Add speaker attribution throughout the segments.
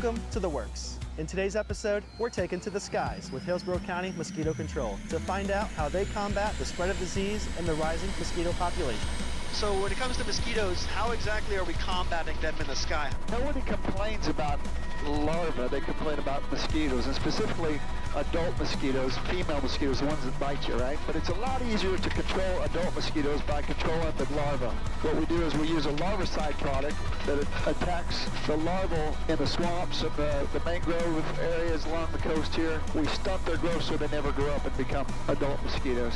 Speaker 1: Welcome to The Works. In today's episode, we're taken to the skies with Hillsborough County Mosquito Control to find out how they combat the spread of disease and the rising mosquito population. So when it comes to mosquitoes, how exactly are we combating them in the sky?
Speaker 2: Nobody complains about larvae, they complain about mosquitoes, and specifically adult mosquitoes, female mosquitoes, the ones that bite you, right? But it's a lot easier to control adult mosquitoes by controlling the larvae. What we do is we use a larvicide product that attacks the larvae in the swamps and the mangrove areas along the coast here. We stunt their growth so they never grow up and become adult mosquitoes.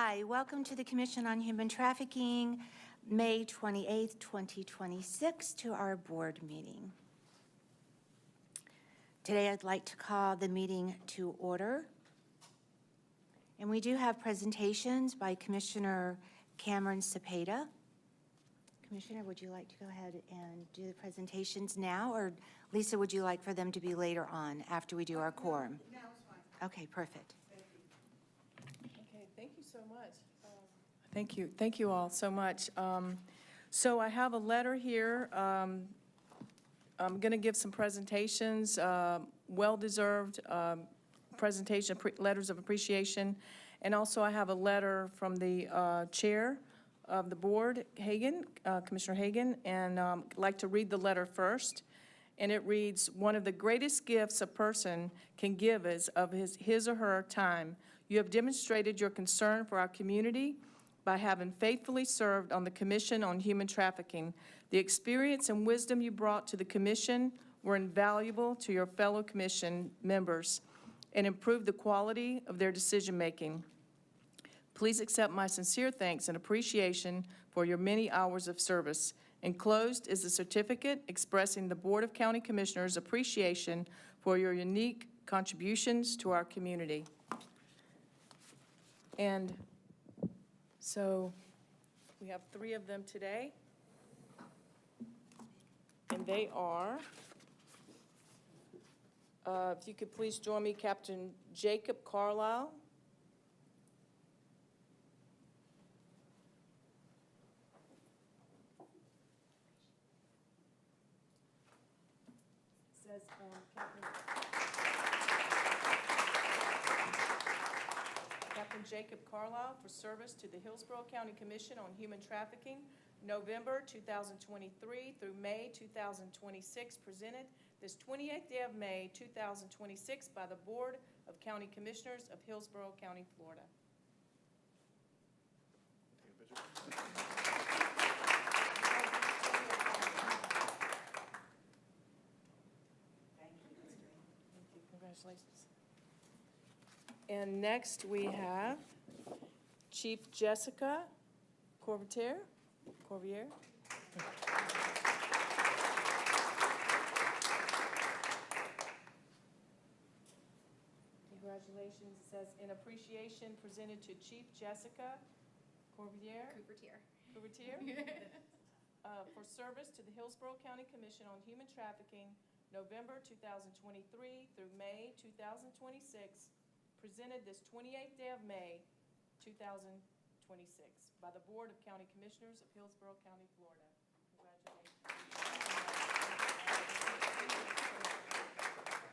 Speaker 3: Hi, welcome to the Commission on Human Trafficking, May 28th, 2026, to our board meeting. Today I'd like to call the meeting to order. And we do have presentations by Commissioner Cameron Cepeda. Commissioner, would you like to go ahead and do the presentations now, or Lisa, would you like for them to be later on after we do our quorum?
Speaker 4: No, it's fine.
Speaker 3: Okay, perfect.
Speaker 4: Thank you.
Speaker 5: Okay, thank you so much. Thank you all so much. So I have a letter here. I'm going to give some presentations, well-deserved presentation, letters of appreciation. And also I have a letter from the chair of the board, Hagan, Commissioner Hagan, and I'd like to read the letter first. And it reads, "One of the greatest gifts a person can give is of his or her time. You have demonstrated your concern for our community by having faithfully served on the Commission on Human Trafficking. The experience and wisdom you brought to the Commission were invaluable to your fellow Commission members and improved the quality of their decision-making. Please accept my sincere thanks and appreciation for your many hours of service. Enclosed is a certificate expressing the Board of County Commissioners' appreciation for your unique contributions to our community." And so we have 3 of them today. And they are, if you could please join me, Captain Jacob Carlisle. It says, Captain Jacob Carlisle for service to the Hillsborough County Commission on Human Trafficking, November 2023 through May 2026, presented this 28th day of May 2026 by the Board of County Commissioners of Hillsborough County, Florida. Thank you. Congratulations. And next we have Chief Jessica Corvier. Congratulations. It says, "In appreciation presented to Chief Jessica Corvier for service to the Hillsborough County Commission on Human Trafficking, November 2023 through May 2026, presented this 28th day of May 2026 by the Board of County Commissioners of Hillsborough County, Florida."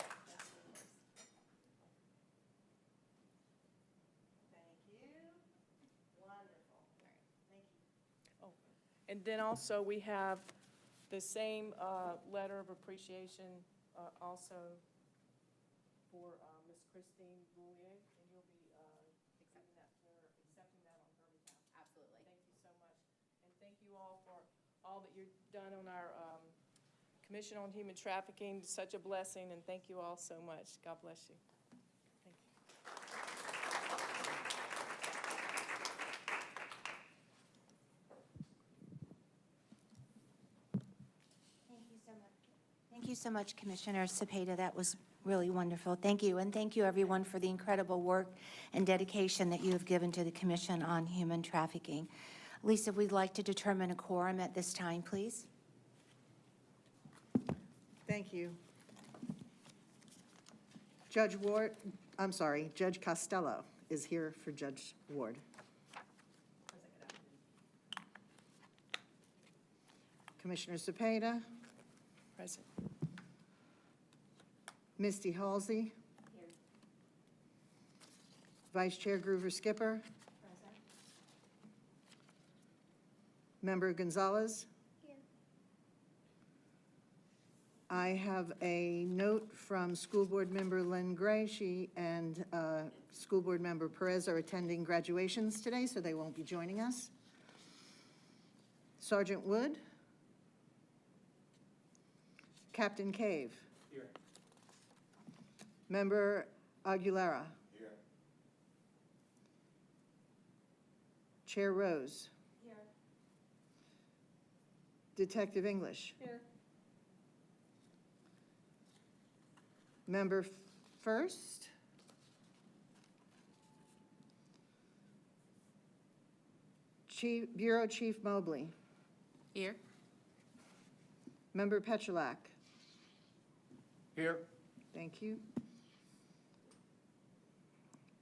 Speaker 5: Congratulations. And then also we have the same letter of appreciation also for Ms. Christine Boulier, and you'll be accepting that on her behalf.
Speaker 6: Absolutely.
Speaker 5: Thank you so much. And thank you all for all that you've done on our Commission on Human Trafficking. Such a blessing, and thank you all so much. God bless you. Thank you.
Speaker 3: Thank you so much, Commissioner Cepeda. That was really wonderful. Thank you, and thank you, everyone, for the incredible work and dedication that you have given to the Commission on Human Trafficking. Lisa, we'd like to determine a quorum at this time, please.
Speaker 4: Thank you. Judge Costello is here for Judge Ward. Commissioner Cepeda.
Speaker 5: Present.
Speaker 4: Misty Halsey.
Speaker 6: Here.
Speaker 4: Vice Chair Groover Skipper.
Speaker 6: Present.
Speaker 4: Member Gonzalez.
Speaker 6: Here.
Speaker 4: I have a note from School Board Member Lynn Gray. She and School Board Member Perez are attending graduations today, so they won't be joining us. Sergeant Wood. Captain Cave.
Speaker 7: Here.
Speaker 4: Member Aguilera.
Speaker 7: Here.
Speaker 4: Chair Rose. Here. Detective English.
Speaker 5: Here.
Speaker 4: Member First. Bureau Chief Mobley.
Speaker 5: Here.
Speaker 4: Member Petrolak.
Speaker 6: Here.
Speaker 4: Thank you.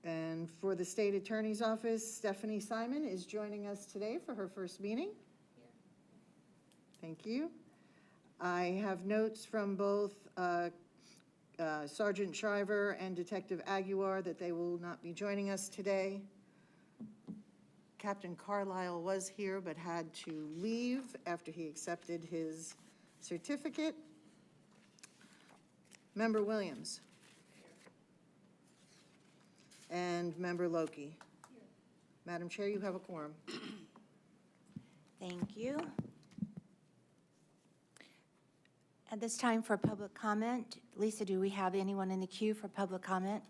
Speaker 4: And for the State Attorney's Office, Stephanie Simon is joining us today for her first meeting. Thank you. I have notes from both Sergeant Shriver and Detective Aguiar that they will not be joining us today. Captain Carlisle was here but had to leave after he accepted his certificate. Member Williams. And Member Loki. Madam Chair, you have a quorum.
Speaker 3: Thank you. At this time for public comment, Lisa, do we have anyone in the queue for public comment?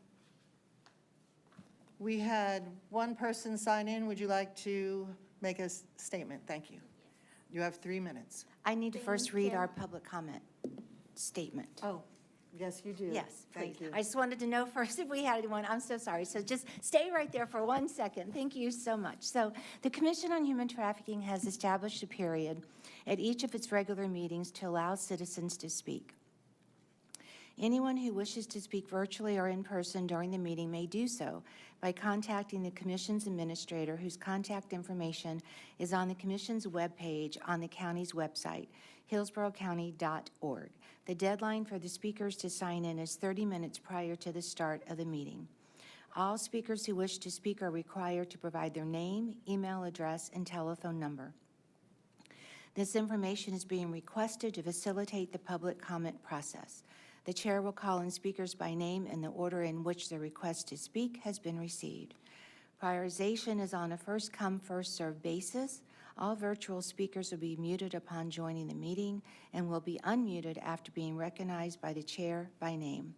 Speaker 4: We had one person sign in. Would you like to make a statement? Thank you. You have 3 minutes.
Speaker 3: I need to first read our public comment statement.
Speaker 4: Oh, yes, you do.
Speaker 3: Yes, please.
Speaker 4: Thank you.
Speaker 3: I just wanted to know first if we had anyone. I'm so sorry. So just stay right there for 1 second. Thank you so much. So the Commission on Human Trafficking has established a period at each of its regular meetings to allow citizens to speak. Anyone who wishes to speak virtually or in person during the meeting may do so by contacting the Commission's administrator, whose contact information is on the Commission's webpage on the county's website, hillsboroughcounty.org. The deadline for the speakers to sign in is 30 minutes prior to the start of the meeting. All speakers who wish to speak are required to provide their name, email address, and telephone number. This information is being requested to facilitate the public comment process. The chair will call in speakers by name in the order in which the request to speak has been received. Prioritization is on a first-come, first-served basis. All virtual speakers will be muted upon joining the meeting and will be unmuted after being recognized by the chair by name.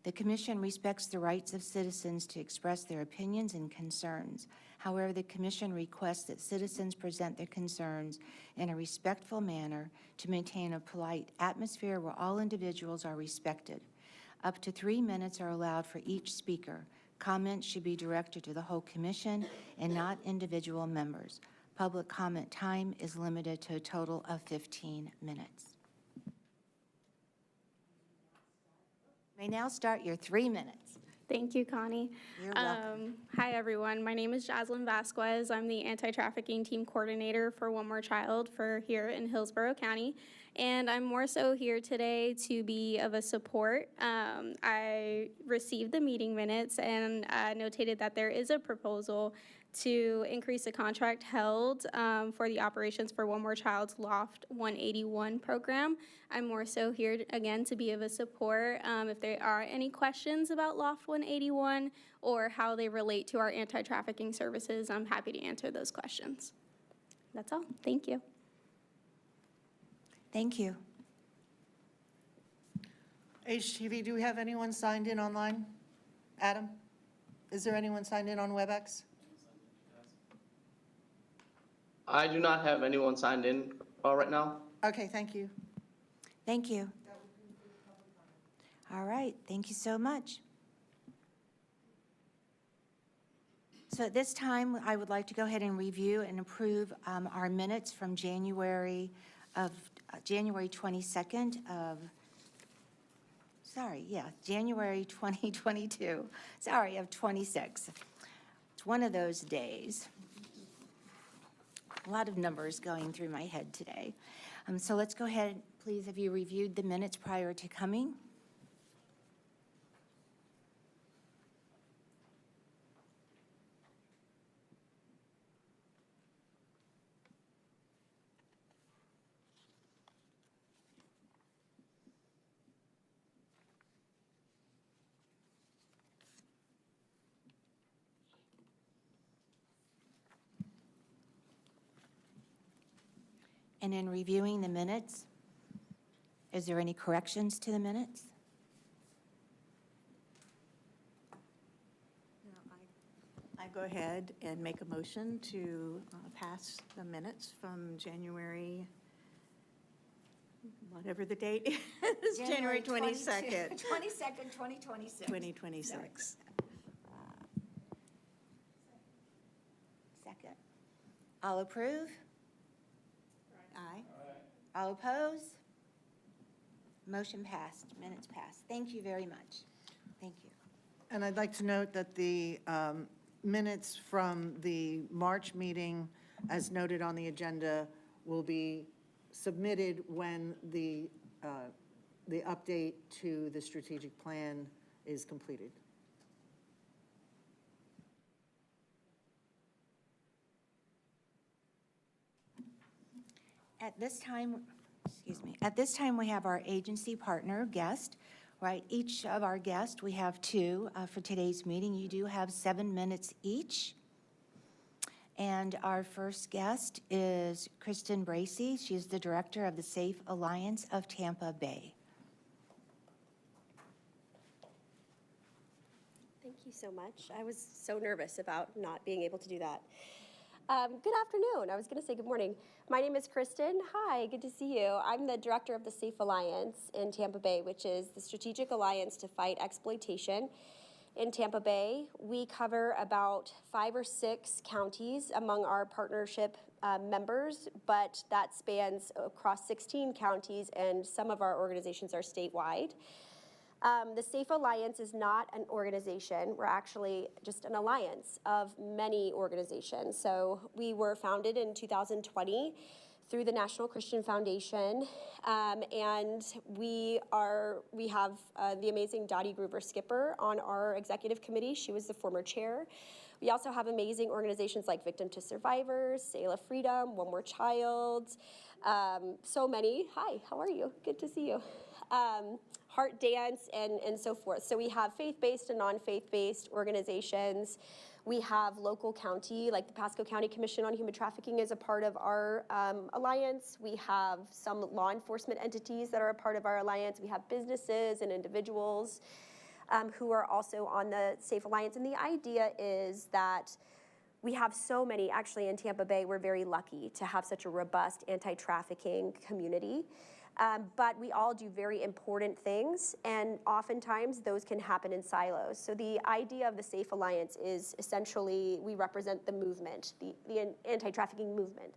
Speaker 3: The Commission respects the rights of citizens to express their opinions and concerns. However, the Commission requests that citizens present their concerns in a respectful manner to maintain a polite atmosphere where all individuals are respected. Up to 3 minutes are allowed for each speaker. Comments should be directed to the whole Commission and not individual members. Public comment time is limited to a total of 15 minutes. You may now start your 3 minutes.
Speaker 7: Thank you, Connie.
Speaker 3: You're welcome.
Speaker 7: Hi, everyone. My name is Jaslyn Vasquez. I'm the anti-trafficking team coordinator for One More Child for here in Hillsborough County. And I'm more so here today to be of a support. I received the meeting minutes and notated that there is a proposal to increase the contract held for the operations for One More Child's Loft 181 program. I'm more so here, again, to be of a support. If there are any questions about Loft 181 or how they relate to our anti-trafficking services, I'm happy to answer those questions. That's all. Thank you.
Speaker 3: Thank you.
Speaker 4: HTV, do we have anyone signed in online? Adam, is there anyone signed in on WebEx?
Speaker 6: I do not have anyone signed in right now.
Speaker 4: Okay, thank you.
Speaker 3: Thank you. All right, thank you so much. So at this time, I would like to go ahead and review and approve our minutes from January 22nd of, January 2022. Of 26. It's one of those days. A lot of numbers going through my head today. So let's go ahead, please, have you reviewed the minutes prior to coming? And in reviewing the minutes, is there any corrections to the minutes?
Speaker 4: No, I
Speaker 8: go ahead and make a motion to pass the minutes from January, whatever the date is, January 22nd.
Speaker 3: 22nd, 2026.
Speaker 8: 2026.
Speaker 3: Second. All approve?
Speaker 8: Aye.
Speaker 3: All oppose? Motion passed, minutes passed. Thank you very much. Thank you.
Speaker 4: And I'd like to note that the minutes from the March meeting, as noted on the agenda, will be submitted when the update to the strategic plan is completed.
Speaker 3: At this time, at this time, we have our agency partner guest, right? Each of our guests, we have two for today's meeting. You do have 7 minutes each. And our first guest is Kristen Bracey. She's the director of the Safe Alliance of Tampa Bay.
Speaker 9: Thank you so much. I was so nervous about not being able to do that. Good afternoon. I was going to say good morning. My name is Kristen. Hi, good to see you. I'm the director of the Safe Alliance in Tampa Bay, which is the strategic alliance to fight exploitation in Tampa Bay. We cover about 5 or 6 counties among our partnership members, but that spans across 16 counties, and some of our organizations are statewide. The Safe Alliance is not an organization. We're actually just an alliance of many organizations. So we were founded in 2020 through the National Christian Foundation, and we have the amazing Dottie Gruber-Skipper on our executive committee. She was the former chair. We also have amazing organizations like Victim to Survivors, Selah Freedom, One More Child, so many. Hi, how are you? Good to see you. Heart Dance, and so forth. So we have faith-based and non-faith-based organizations. We have local county, like the Pasco County Commission on Human Trafficking is a part of our alliance. We have some law enforcement entities that are a part of our alliance. We have businesses and individuals who are also on the Safe Alliance. And the idea is that we have so many, actually in Tampa Bay, we're very lucky to have such a robust anti-trafficking community. But we all do very important things, and oftentimes those can happen in silos. So the idea of the Safe Alliance is essentially we represent the movement, the anti-trafficking movement.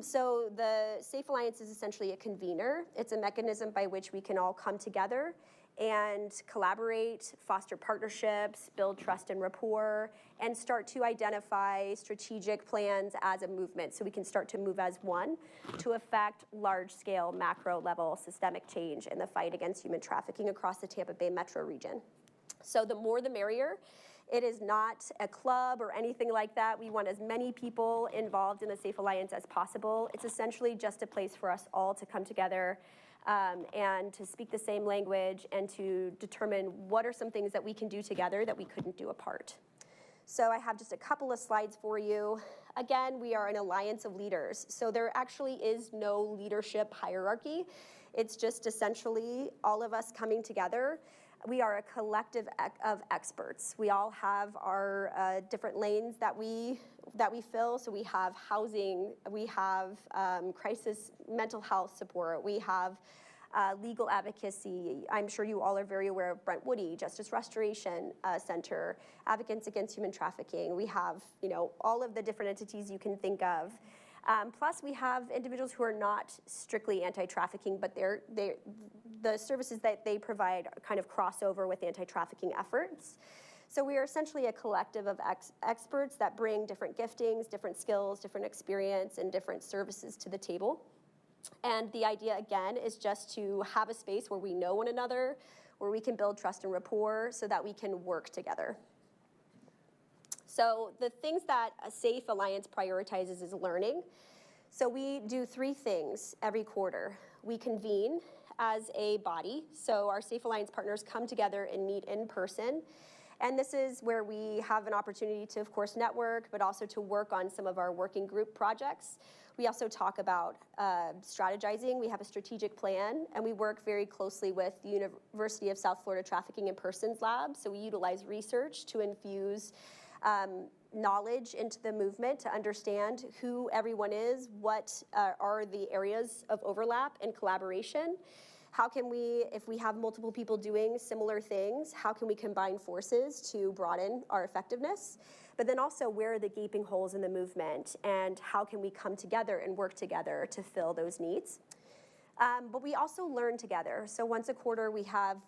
Speaker 9: So the Safe Alliance is essentially a convener. It's a mechanism by which we can all come together and collaborate, foster partnerships, build trust and rapport, and start to identify strategic plans as a movement so we can start to move as one to affect large-scale, macro-level systemic change in the fight against human trafficking across the Tampa Bay metro region. So the more the merrier. It is not a club or anything like that. We want as many people involved in the Safe Alliance as possible. It's essentially just a place for us all to come together and to speak the same language and to determine what are some things that we can do together that we couldn't do apart. So I have just a couple of slides for you. Again, we are an alliance of leaders. So there actually is no leadership hierarchy. It's just essentially all of us coming together. We are a collective of experts. We all have our different lanes that we fill. So we have housing, we have crisis mental health support, we have legal advocacy. I'm sure you all are very aware of Brent Woody, Justice Restoration Center, Advocates Against Human Trafficking. We have, all of the different entities you can think of. Plus, we have individuals who are not strictly anti-trafficking, but the services that they provide kind of cross over with anti-trafficking efforts. So we are essentially a collective of experts that bring different giftings, different skills, different experience, and different services to the table. And the idea, again, is just to have a space where we know one another, where we can build trust and rapport so that we can work together. So the things that a Safe Alliance prioritizes is learning. So we do 3 things every quarter. We convene as a body. So our Safe Alliance partners come together and meet in person. And this is where we have an opportunity to, of course, network, but also to work on some of our working group projects. We also talk about strategizing. We have a strategic plan, and we work very closely with the University of South Florida Trafficking and Persons Lab. So we utilize research to infuse knowledge into the movement to understand who everyone is, what are the areas of overlap and collaboration. How can we, if we have multiple people doing similar things, how can we combine forces to broaden our effectiveness? But then also, where are the gaping holes in the movement, and how can we come together and work together to fill those needs? But we also learn together. So once a quarter, we have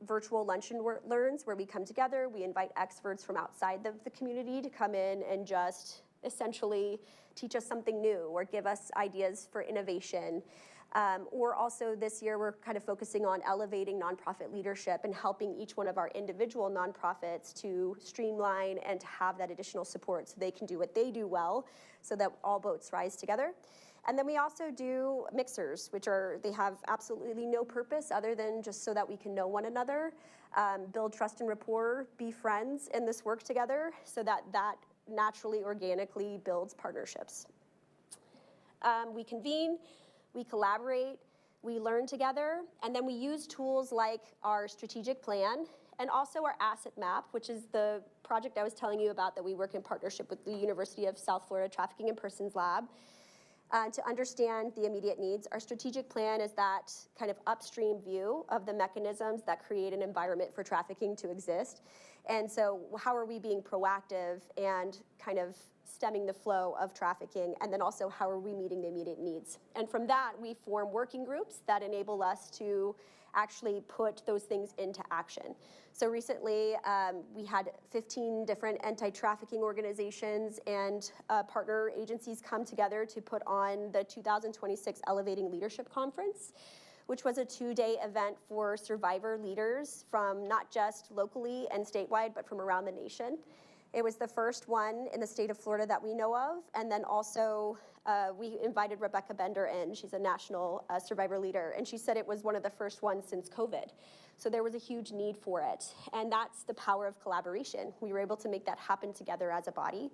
Speaker 9: virtual lunch and learns where we come together. We invite experts from outside the community to come in and just essentially teach us something new or give us ideas for innovation. Or also this year, we're kind of focusing on elevating nonprofit leadership and helping each one of our individual nonprofits to streamline and to have that additional support so they can do what they do well, so that all boats rise together. And then we also do mixers, which they have absolutely no purpose other than just so that we can know one another, build trust and rapport, be friends in this work together, so that naturally, organically builds partnerships. We convene, we collaborate, we learn together, and then we use tools like our strategic plan and also our asset map, which is the project I was telling you about that we work in partnership with the University of South Florida Trafficking and Persons Lab. To understand the immediate needs. Our strategic plan is that kind of upstream view of the mechanisms that create an environment for trafficking to exist. And so how are we being proactive and kind of stemming the flow of trafficking? And then also, how are we meeting the immediate needs? And from that, we form working groups that enable us to actually put those things into action. So recently, we had 15 different anti-trafficking organizations and partner agencies come together to put on the 2026 Elevating Leadership Conference, which was a 2-day event for survivor leaders from not just locally and statewide, but from around the nation. It was the first one in the state of Florida that we know of, and then also we invited Rebecca Bender in. She's a national survivor leader, and she said it was one of the first ones since COVID. So there was a huge need for it, and that's the power of collaboration. We were able to make that happen together as a body.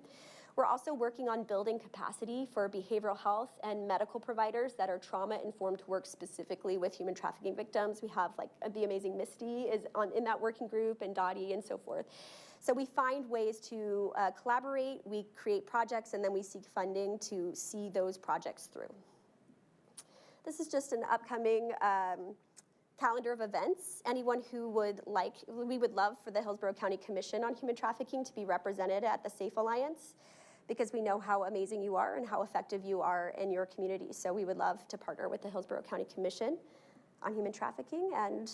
Speaker 9: We're also working on building capacity for behavioral health and medical providers that are trauma-informed to work specifically with human trafficking victims. We have like the amazing Misty is in that working group, and Dottie and so forth. So we find ways to collaborate, we create projects, and then we seek funding to see those projects through. This is just an upcoming calendar of events. Anyone who would like, we would love for the Hillsborough County Commission on Human Trafficking to be represented at the SAFE Alliance, because we know how amazing you are and how effective you are in your community. So we would love to partner with the Hillsborough County Commission on Human Trafficking, and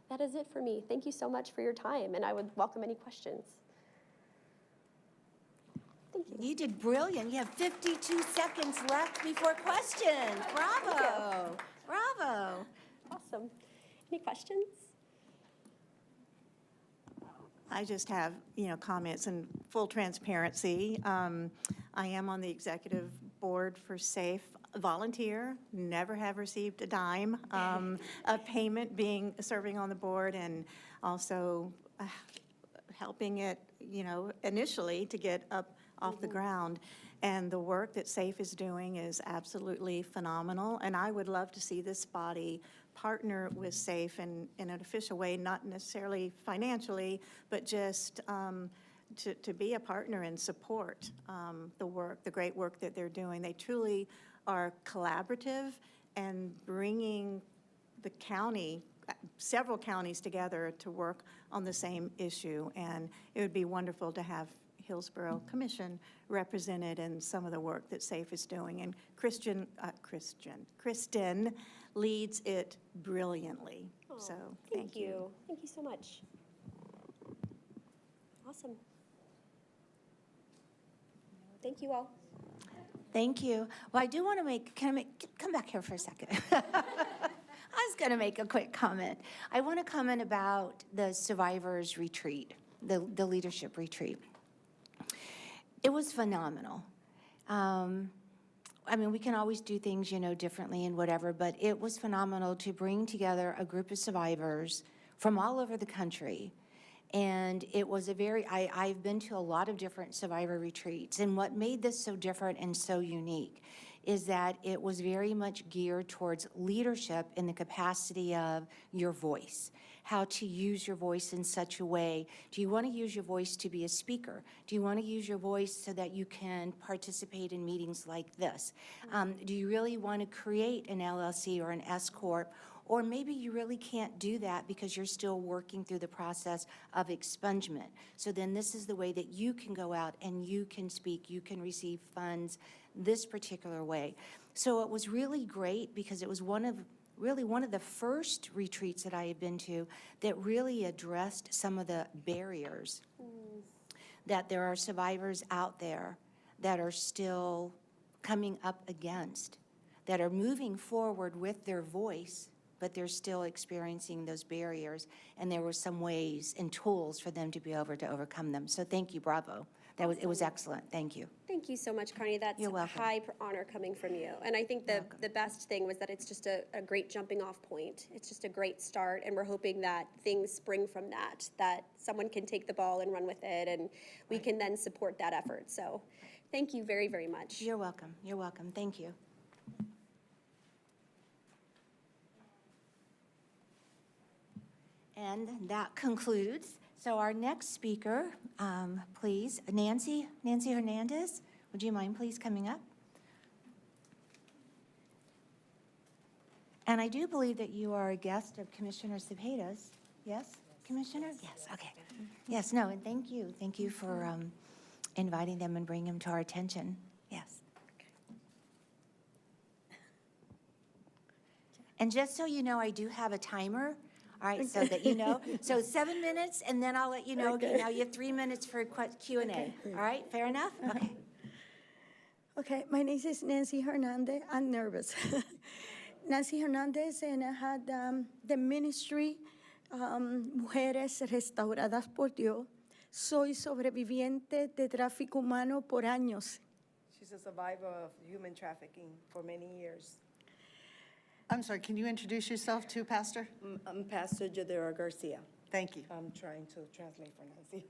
Speaker 9: that is it for me. Thank you so much for your time, and I would welcome any questions. Thank you.
Speaker 3: You did brilliant. You have 52 seconds left before questions. Bravo. Bravo.
Speaker 9: Awesome. Any questions?
Speaker 8: I just have, comments and full transparency. I am on the executive board for SAFE, volunteer, never have received a dime of payment serving on the board, and also helping it, initially to get up off the ground. And the work that SAFE is doing is absolutely phenomenal, and I would love to see this body partner with SAFE in an official way, not necessarily financially, but just to be a partner and support the great work that they're doing. They truly are collaborative and bringing the county, several counties together to work on the same issue. And it would be wonderful to have Hillsborough Commission represented in some of the work that SAFE is doing. And Kristen leads it brilliantly.
Speaker 9: Oh,
Speaker 8: so
Speaker 9: thank you. Thank you so much. Awesome. Thank you all.
Speaker 3: Thank you. Well, I do want to come back here for a second. I was going to make a quick comment. I want to comment about the survivors retreat, the leadership retreat. It was phenomenal. We can always do things, differently and whatever, but it was phenomenal to bring together a group of survivors from all over the country. And it was I've been to a lot of different survivor retreats, and what made this so different and so unique is that it was very much geared towards leadership in the capacity of your voice. how to use your voice in such a way. Do you want to use your voice to be a speaker? Do you want to use your voice so that you can participate in meetings like this? Do you really want to create an LLC or an S Corp? Or maybe you really can't do that because you're still working through the process of expungement. So then this is the way that you can go out and you can speak, you can receive funds this particular way. So it was really great because it was one of the first retreats that I had been to that really addressed some of the barriers that there are survivors out there that are still coming up against, that are moving forward with their voice, but they're still experiencing those barriers, and there were some ways and tools for them to be able to overcome them. So thank you, bravo. It was excellent. Thank you.
Speaker 9: Thank you so much, Connie. That's
Speaker 3: You're
Speaker 9: a
Speaker 3: welcome.
Speaker 9: high honor coming from you. And I think the best thing was that it's just a great jumping off point. It's just a great start, and we're hoping that things spring from that someone can take the ball and run with it, and we can then support that effort. So thank you very, very much.
Speaker 3: You're welcome. You're welcome. Thank you. And that concludes. So our next speaker, please, Nancy Hernandez, would you mind please coming up? And I do believe that you are a guest of Commissioner Cepeda's. Yes, Commissioner? Yes, okay. Yes, no, and thank you. Thank you for inviting them and bringing them to our attention. Yes. And just so you know, I do have a timer. All right, so that you know. So 7 minutes, and then I'll let you know. Okay, now you have 3 minutes for Q&A.
Speaker 10: Okay.
Speaker 3: All right, fair enough? Okay.
Speaker 10: Okay, my name is Nancy Hernandez. I'm nervous. Nancy Hernandez, and I had the ministry, Mujeres Restauradas por Dios. Soy sobreviviente de tráfico humano por años.
Speaker 11: She's a survivor of human trafficking for many years.
Speaker 4: I'm sorry, can you introduce yourself too, Pastor?
Speaker 11: I'm Pastor Jadera Garcia.
Speaker 4: Thank you.
Speaker 11: I'm trying to translate for Nancy.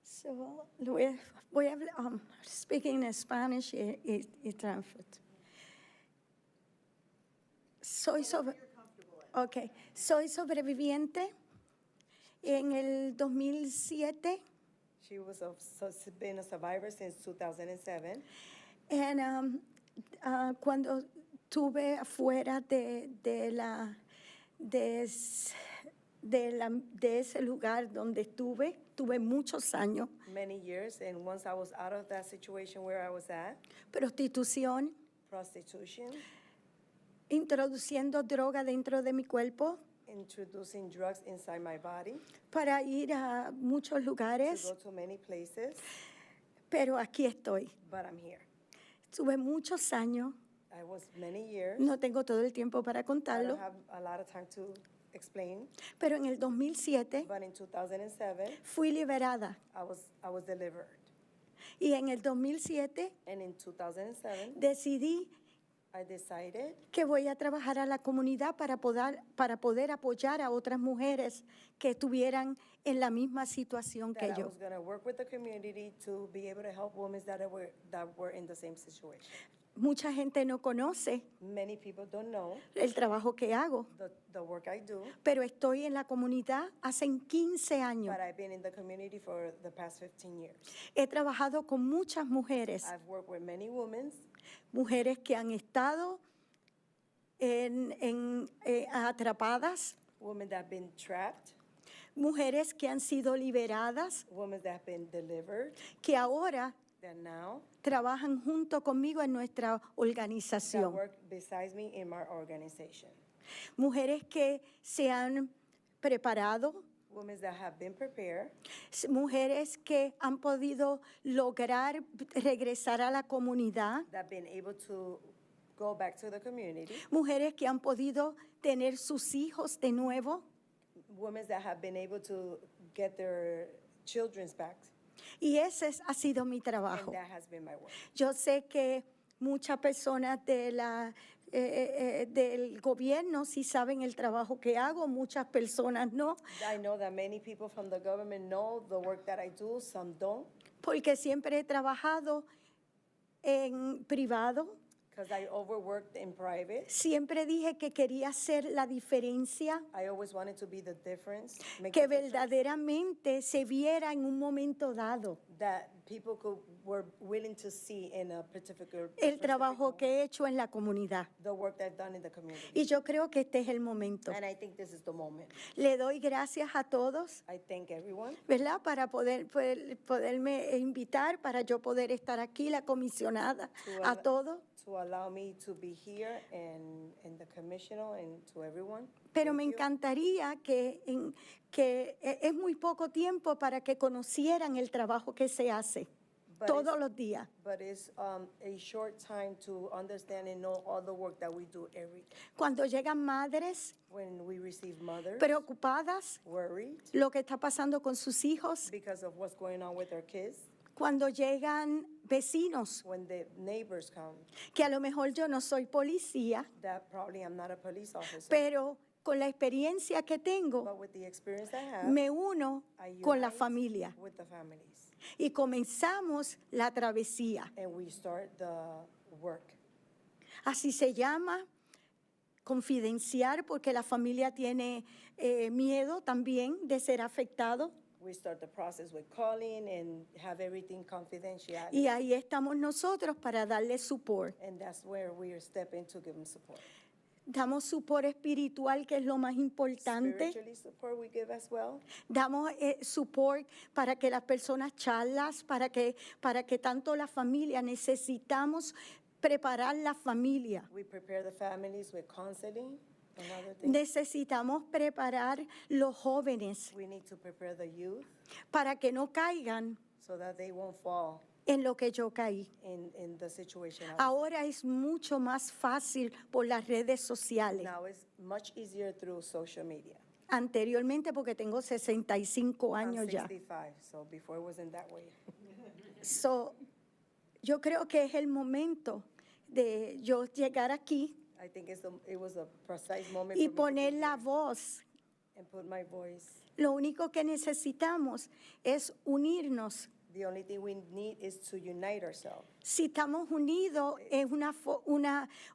Speaker 10: So, voy a hablar, speaking in Spanish y translate. Soy sobreviviente en el 2007.
Speaker 11: She was been a survivor since 2007.
Speaker 10: And cuando estuve afuera de ese lugar donde tuve muchos años.
Speaker 11: Many years, and once I was out of that situation where I was at.
Speaker 10: Prostitución.
Speaker 11: Prostitution.
Speaker 10: Introduciendo droga dentro de mi cuerpo.
Speaker 11: Introducing drugs inside my body.
Speaker 10: Para ir a muchos lugares.
Speaker 11: To go to many places.
Speaker 10: Pero aquí estoy.
Speaker 11: But I'm here.
Speaker 10: Estuve muchos años.
Speaker 11: I was many years.
Speaker 10: No tengo todo el tiempo para contarlo.
Speaker 11: I don't have a lot of time to explain.
Speaker 10: Pero en el 2007
Speaker 11: But in 2007,
Speaker 10: fui liberada.
Speaker 11: I was delivered.
Speaker 10: Y en el 2007
Speaker 11: And in 2007,
Speaker 10: I decided que voy a trabajar a la comunidad para poder apoyar a otras mujeres que estuvieran en la misma situación que yo.
Speaker 11: I was going to work with the community to be able to help women that were in the same situation.
Speaker 10: Mucha gente no conoce
Speaker 11: Many people don't know
Speaker 10: el trabajo que hago,
Speaker 11: the work I do,
Speaker 10: pero estoy en la comunidad hace 15 años.
Speaker 11: but I've been in the community for the past 15 years.
Speaker 10: He trabajado con muchas mujeres,
Speaker 11: I've worked with many women,
Speaker 10: mujeres que han estado atrapadas,
Speaker 11: women that have been trapped,
Speaker 10: mujeres que han sido liberadas,
Speaker 11: women that have been delivered,
Speaker 10: que ahora
Speaker 11: that now
Speaker 10: trabajan junto conmigo en nuestra
Speaker 11: that
Speaker 10: organización.
Speaker 11: work besides me in my organization.
Speaker 10: Mujeres que se han preparado,
Speaker 11: Women that have been prepared,
Speaker 10: mujeres que han podido lograr regresar a la comunidad,
Speaker 11: that have been able to go back to the community,
Speaker 10: mujeres que han podido tener sus hijos de nuevo.
Speaker 11: women that have been able to get their children's back.
Speaker 10: Y ese ha sido mi trabajo.
Speaker 11: And that has been my work.
Speaker 10: Yo sé que muchas personas del gobierno sí saben el trabajo que hago, muchas personas no,
Speaker 11: I know that many people from the government know the work that I do, some don't,
Speaker 10: porque siempre he trabajado en privado,
Speaker 11: Because I overworked in private.
Speaker 10: Siempre dije que quería hacer la diferencia,
Speaker 11: I always wanted to be the difference. Make
Speaker 10: que
Speaker 11: the difference,
Speaker 10: verdaderamente se viera en un momento dado
Speaker 11: that people were willing to see in a particular
Speaker 10: el trabajo que he hecho en la comunidad.
Speaker 11: the work that I've done in the community.
Speaker 10: Y yo creo que este es el momento.
Speaker 11: And I think this is the moment.
Speaker 10: Le doy gracias a todos,
Speaker 11: I thank everyone
Speaker 10: ¿verdad? Para poderme invitar, para yo poder estar aquí, la comisionada, a todos.
Speaker 11: to allow me to be here and the commissioner and to everyone.
Speaker 10: Pero
Speaker 11: Thank
Speaker 10: me
Speaker 11: you.
Speaker 10: encantaría que es muy poco tiempo para que conocieran el trabajo que se hace
Speaker 11: But
Speaker 10: todos
Speaker 11: it's-
Speaker 10: los días.
Speaker 11: But it's a short time to understand and know all the work that we do every day.
Speaker 10: Cuando llegan madres
Speaker 11: When we receive mothers
Speaker 10: preocupadas,
Speaker 11: worried
Speaker 10: lo que está pasando con sus hijos,
Speaker 11: because of what's going on with their kids,
Speaker 10: cuando llegan vecinos,
Speaker 11: when the neighbors come,
Speaker 10: que a lo mejor yo no soy policía,
Speaker 11: that probably I'm not a police officer,
Speaker 10: pero con la experiencia que tengo,
Speaker 11: but with the experience I have,
Speaker 10: me uno
Speaker 11: I
Speaker 10: con la
Speaker 11: unite
Speaker 10: familia
Speaker 11: with the families.
Speaker 10: y comenzamos la travesía.
Speaker 11: And we start the work.
Speaker 10: Así se llama, confidenciar, porque la familia tiene miedo también de ser afectado.
Speaker 11: We start the process with calling and have everything confidential.
Speaker 10: Y ahí estamos nosotros para darle support.
Speaker 11: And that's where we are stepping to give them support.
Speaker 10: Damos support espiritual, que es lo más importante.
Speaker 11: Spiritually support we give as well.
Speaker 10: Damos support para que las personas charlas, para que tanto la familia, necesitamos preparar la familia.
Speaker 11: We prepare the families with counseling and other things.
Speaker 10: Necesitamos preparar los jóvenes
Speaker 11: We need to prepare the youth
Speaker 10: para que no caigan
Speaker 11: so that they won't fall
Speaker 10: en lo que yo caí.
Speaker 11: in the situation.
Speaker 10: Ahora es mucho más fácil por las redes sociales.
Speaker 11: Now it's much easier through social media.
Speaker 10: Anteriormente, porque tengo 65
Speaker 11: I'm
Speaker 10: años ya.
Speaker 11: 65, so before it wasn't that way.
Speaker 10: So, yo creo que es el momento de yo llegar aquí
Speaker 11: I think it was a precise moment
Speaker 10: y
Speaker 11: for me to
Speaker 10: poner
Speaker 11: be
Speaker 10: la
Speaker 11: here
Speaker 10: voz.
Speaker 11: and put my voice.
Speaker 10: Lo único que necesitamos es unirnos.
Speaker 11: The only thing we need is to unite ourselves.
Speaker 10: Si estamos unidos es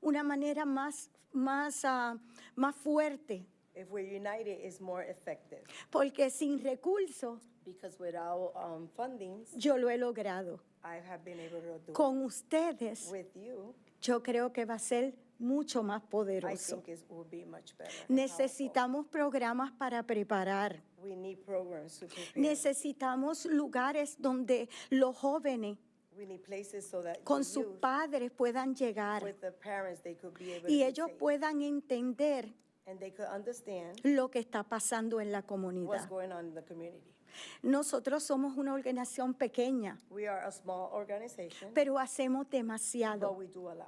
Speaker 10: una manera más fuerte,
Speaker 11: If we're united, it's more effective.
Speaker 10: porque sin recursos
Speaker 11: Because without fundings,
Speaker 10: yo lo he logrado.
Speaker 11: I have been able to do
Speaker 10: Con ustedes,
Speaker 11: it. With you,
Speaker 10: yo creo que va a ser mucho más
Speaker 11: I
Speaker 10: poderoso.
Speaker 11: think it will be much better. and
Speaker 10: Necesitamos programas para preparar.
Speaker 11: powerful. We need programs to prepare.
Speaker 10: Necesitamos lugares donde los jóvenes
Speaker 11: We need places so that
Speaker 10: con
Speaker 11: the
Speaker 10: sus
Speaker 11: youth,
Speaker 10: padres puedan llegar
Speaker 11: with the parents, they could be able
Speaker 10: y
Speaker 11: to be
Speaker 10: ellos
Speaker 11: safe.
Speaker 10: puedan entender
Speaker 11: And they could understand
Speaker 10: lo que está pasando en la
Speaker 11: what's
Speaker 10: comunidad.
Speaker 11: going on in the community.
Speaker 10: Nosotros somos una organización pequeña,
Speaker 11: We are a small organization,
Speaker 10: pero hacemos
Speaker 11: but
Speaker 10: demasiado.
Speaker 11: we do a lot.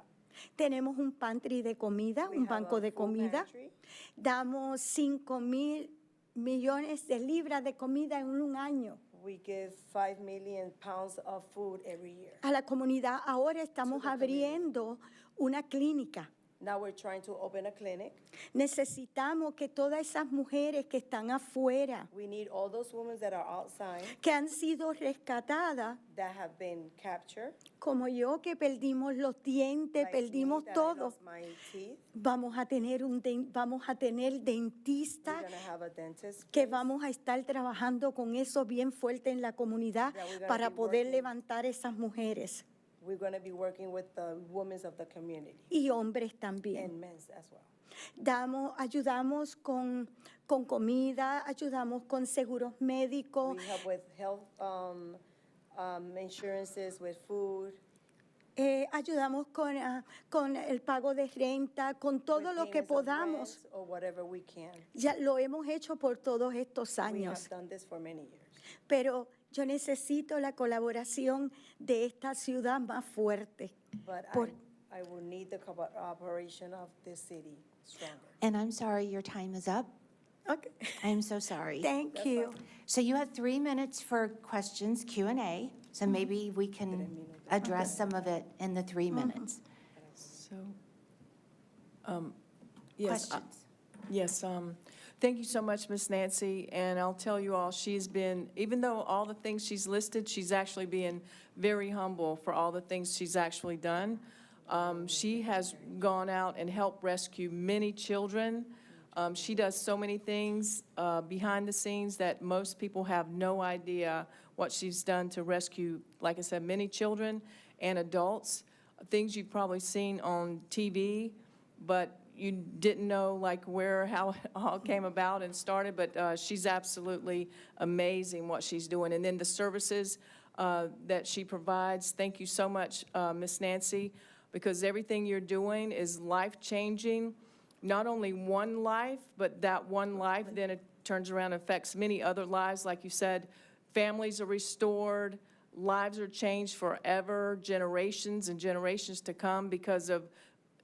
Speaker 10: Tenemos un pantry de comida,
Speaker 11: We
Speaker 10: un
Speaker 11: have
Speaker 10: banco
Speaker 11: a
Speaker 10: de
Speaker 11: food
Speaker 10: comida.
Speaker 11: pantry.
Speaker 10: Damos 5,000 millones de libras de comida en un año
Speaker 11: We give 5 million pounds of food every year.
Speaker 10: a la comunidad. Ahora estamos
Speaker 11: To the community.
Speaker 10: abriendo una clínica.
Speaker 11: Now we're trying to open a clinic.
Speaker 10: Necesitamos que todas esas mujeres que están afuera,
Speaker 11: We need all those women that are outside
Speaker 10: que han sido rescatadas,
Speaker 11: that have been captured.
Speaker 10: como yo, que perdimos los dientes,
Speaker 11: like me,
Speaker 10: perdimos
Speaker 11: that I
Speaker 10: todo.
Speaker 11: lost my teeth.
Speaker 10: Vamos a tener dentistas
Speaker 11: We're gonna have a dentist
Speaker 10: que
Speaker 11: place
Speaker 10: vamos a estar trabajando con eso bien fuerte en la comunidad
Speaker 11: That we're gonna
Speaker 10: para
Speaker 11: be
Speaker 10: poder
Speaker 11: working.
Speaker 10: levantar esas mujeres
Speaker 11: We're going to be working with the women of the community
Speaker 10: y hombres también.
Speaker 11: and men as well.
Speaker 10: Ayudamos con comida, ayudamos con seguros médicos,
Speaker 11: We help with health insurances, with food,
Speaker 10: ayudamos con el pago de renta, con todo
Speaker 11: with
Speaker 10: lo que
Speaker 11: payments of
Speaker 10: podamos.
Speaker 11: rent, or whatever we can.
Speaker 10: Ya lo hemos hecho por todos estos
Speaker 11: We
Speaker 10: años,
Speaker 11: have done this for many years.
Speaker 10: pero yo necesito la colaboración de esta ciudad más fuerte.
Speaker 11: But
Speaker 10: Por-
Speaker 11: I will need the cooperation of this city stronger.
Speaker 3: And I'm sorry, your time is up.
Speaker 10: Okay.
Speaker 3: I'm so sorry.
Speaker 10: Thank you.
Speaker 3: So you have 3 minutes for questions, Q&A, so maybe we can address some of it in the 3 minutes.
Speaker 5: So, yes.
Speaker 3: Questions?
Speaker 5: Yes, thank you so much, Miss Nancy, and I'll tell you all, she's been, even though all the things she's listed, she's actually being very humble for all the things she's actually done. She has gone out and helped rescue many children. She does so many things behind the scenes that most people have no idea what she's done to rescue, like I said, many children and adults, things you've probably seen on TV, but you didn't know like where, how it all came about and started, but she's absolutely amazing what she's doing. And then the services that she provides, thank you so much, Miss Nancy, because everything you're doing is life-changing. Not only one life, but that one life, then it turns around and affects many other lives. Like you said, families are restored, lives are changed forever, generations and generations to come because of,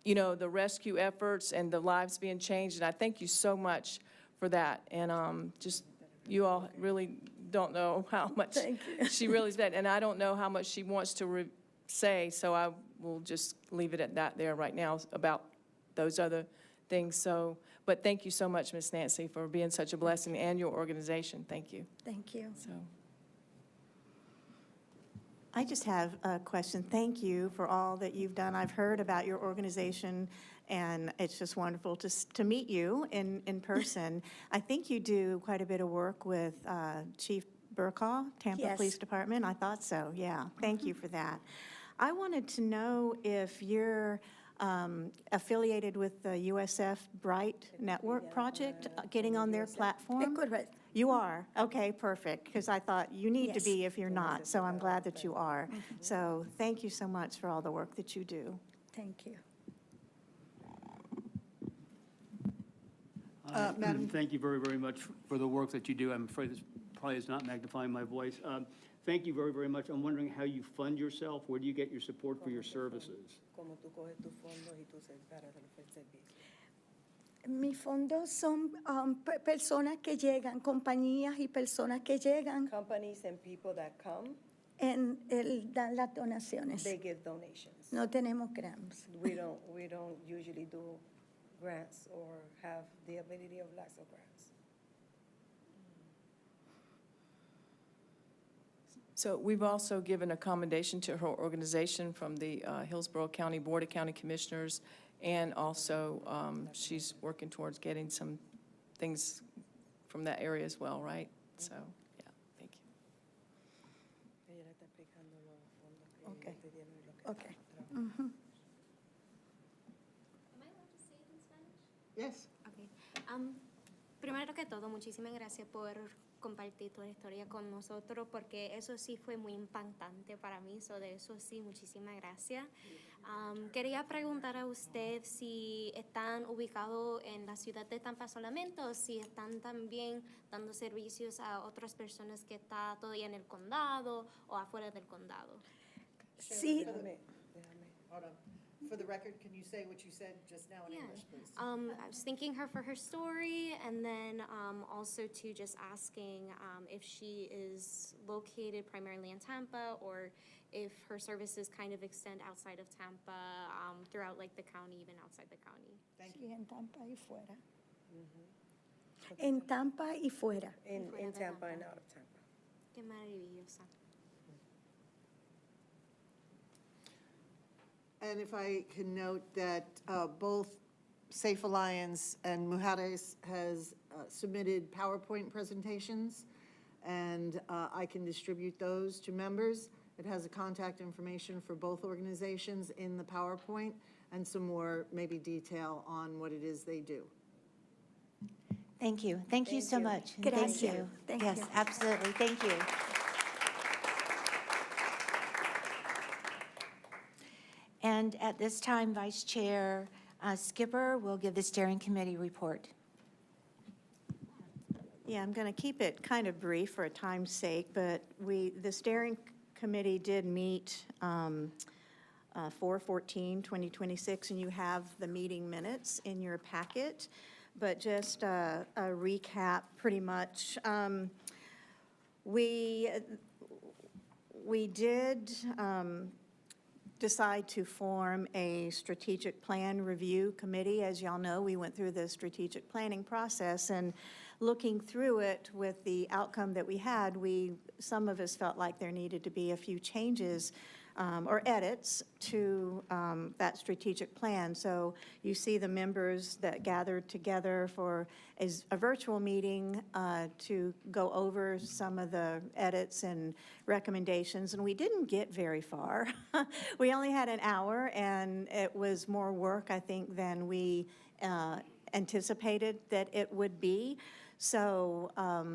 Speaker 5: you know, the rescue efforts and the lives being changed. And I thank you so much for that. And just, you all really don't know how much she really is that. And I don't know how much she wants to say, so I will just leave it at that there right now about those other things. So, but thank you so much, Miss Nancy, for being such a blessing, and your organization. Thank you.
Speaker 10: Thank you.
Speaker 5: So,
Speaker 8: I just have a question. Thank you for all that you've done. I've heard about your organization, and it's just wonderful to meet you in person. I think you do quite a bit of work with Chief Burkaw, Tampa
Speaker 10: Yes.
Speaker 8: Police Department. I thought so, yeah. Thank you for that. I wanted to know if you're affiliated with the USF Bright Network Project, getting on their platform?
Speaker 10: Correct.
Speaker 8: You are? Okay, perfect, because I thought you need to
Speaker 10: Yes.
Speaker 8: be if you're not, so I'm glad that you are. So thank you so much for all the work that you do.
Speaker 10: Thank you.
Speaker 4: Madam-
Speaker 12: Thank you very, very much for the work that you do. I'm afraid this probably is not magnifying my voice. Thank you very, very much. I'm wondering how you fund yourself. Where do you get your support for your services?
Speaker 11: Como tú coges tus fondos y tú para el servicio.
Speaker 10: Mis fondos son personas que llegan, compañías y personas que llegan
Speaker 11: Companies and people that come,
Speaker 10: dan las donaciones.
Speaker 11: they give donations.
Speaker 10: No tenemos grants.
Speaker 11: We don't usually do grants or have the ability of lots of grants.
Speaker 5: so we've also given accommodation to her organization from the Hillsborough County Board of County Commissioners, and also she's working towards getting some things from that area as well, right? So, yeah, thank you.
Speaker 11: Ella le está explicando los fondos que
Speaker 10: Okay.
Speaker 11: te dieron y lo que
Speaker 10: Okay.
Speaker 11: trabajan.
Speaker 4: Yes.
Speaker 13: Okay. Primero que todo, muchísimas gracias por compartir tu historia con nosotros, porque eso sí fue muy impactante para mí, de eso sí, muchísimas gracias. Quería preguntar a usted si están ubicados en la ciudad de Tampa solamente, o si están también dando servicios a otras personas que están todavía en el condado o afuera del condado.
Speaker 10: Sí.
Speaker 4: Déjame. Hold on. For the record, can you say what you said just now in English, please?
Speaker 13: I was thanking her for her story, and then also to just asking if she is located primarily in Tampa, or if her services kind of extend outside of Tampa, throughout like the county, even outside the county.
Speaker 10: Sí, en Tampa y fuera. En Tampa y fuera.
Speaker 11: In Tampa and out of Tampa.
Speaker 13: Qué maravillosa.
Speaker 4: And if I can note that both Safe Alliance and Mujeres has submitted PowerPoint presentations, and I can distribute those to members. It has a contact information for both organizations in the PowerPoint, and some more maybe detail on what it is they do.
Speaker 3: Thank you. Thank you so much. And
Speaker 10: Gracias.
Speaker 3: Thank you.
Speaker 10: Thank
Speaker 3: Yes,
Speaker 10: you.
Speaker 3: absolutely. Thank you. And at this time, Vice Chair Skipper will give the steering committee report.
Speaker 8: Yeah, I'm going to keep it kind of brief for a time's sake, but the steering committee did meet 4/14/2026, and you have the meeting minutes in your packet. But just a recap, pretty much. We did decide to form a strategic plan review committee. As y'all know, we went through the strategic planning process, and looking through it with the outcome that we had, some of us felt like there needed to be a few changes or edits to that strategic plan. So you see the members that gathered together for a virtual meeting to go over some of the edits and recommendations, and we didn't get very far. We only had an hour, and it was more work, I think, than we anticipated that it would be. So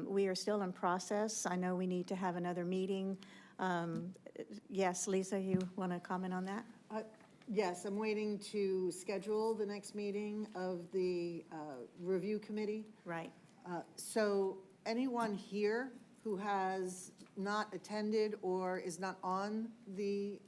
Speaker 8: we are still in process. I know we need to have another meeting. Yes, Lisa, you want to comment on that?
Speaker 4: Yes, I'm waiting to schedule the next meeting of the review committee.
Speaker 8: Right.
Speaker 4: So anyone here who has not attended or is not on the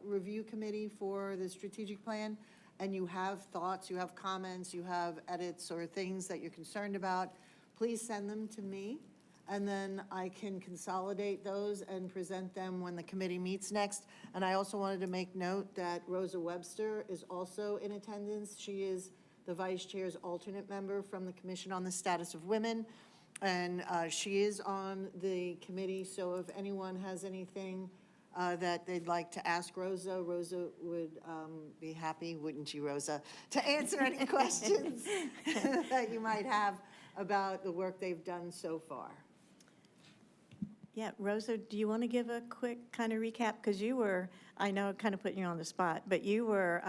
Speaker 4: review committee for the strategic plan, and you have thoughts, you have comments, you have edits or things that you're concerned about, please send them to me, and then I can consolidate those and present them when the committee meets next. And I also wanted to make note that Rosa Webster is also in attendance. She is the vice chair's alternate member from the Commission on the Status of Women, and she is on the committee. So if anyone has anything that they'd like to ask Rosa, Rosa would be happy, wouldn't you, Rosa, to answer any questions that you might have about the work they've done so far.
Speaker 8: Yeah, Rosa, do you want to give a quick kind of recap? Because you were, I know, kind of putting you on the spot, but you were,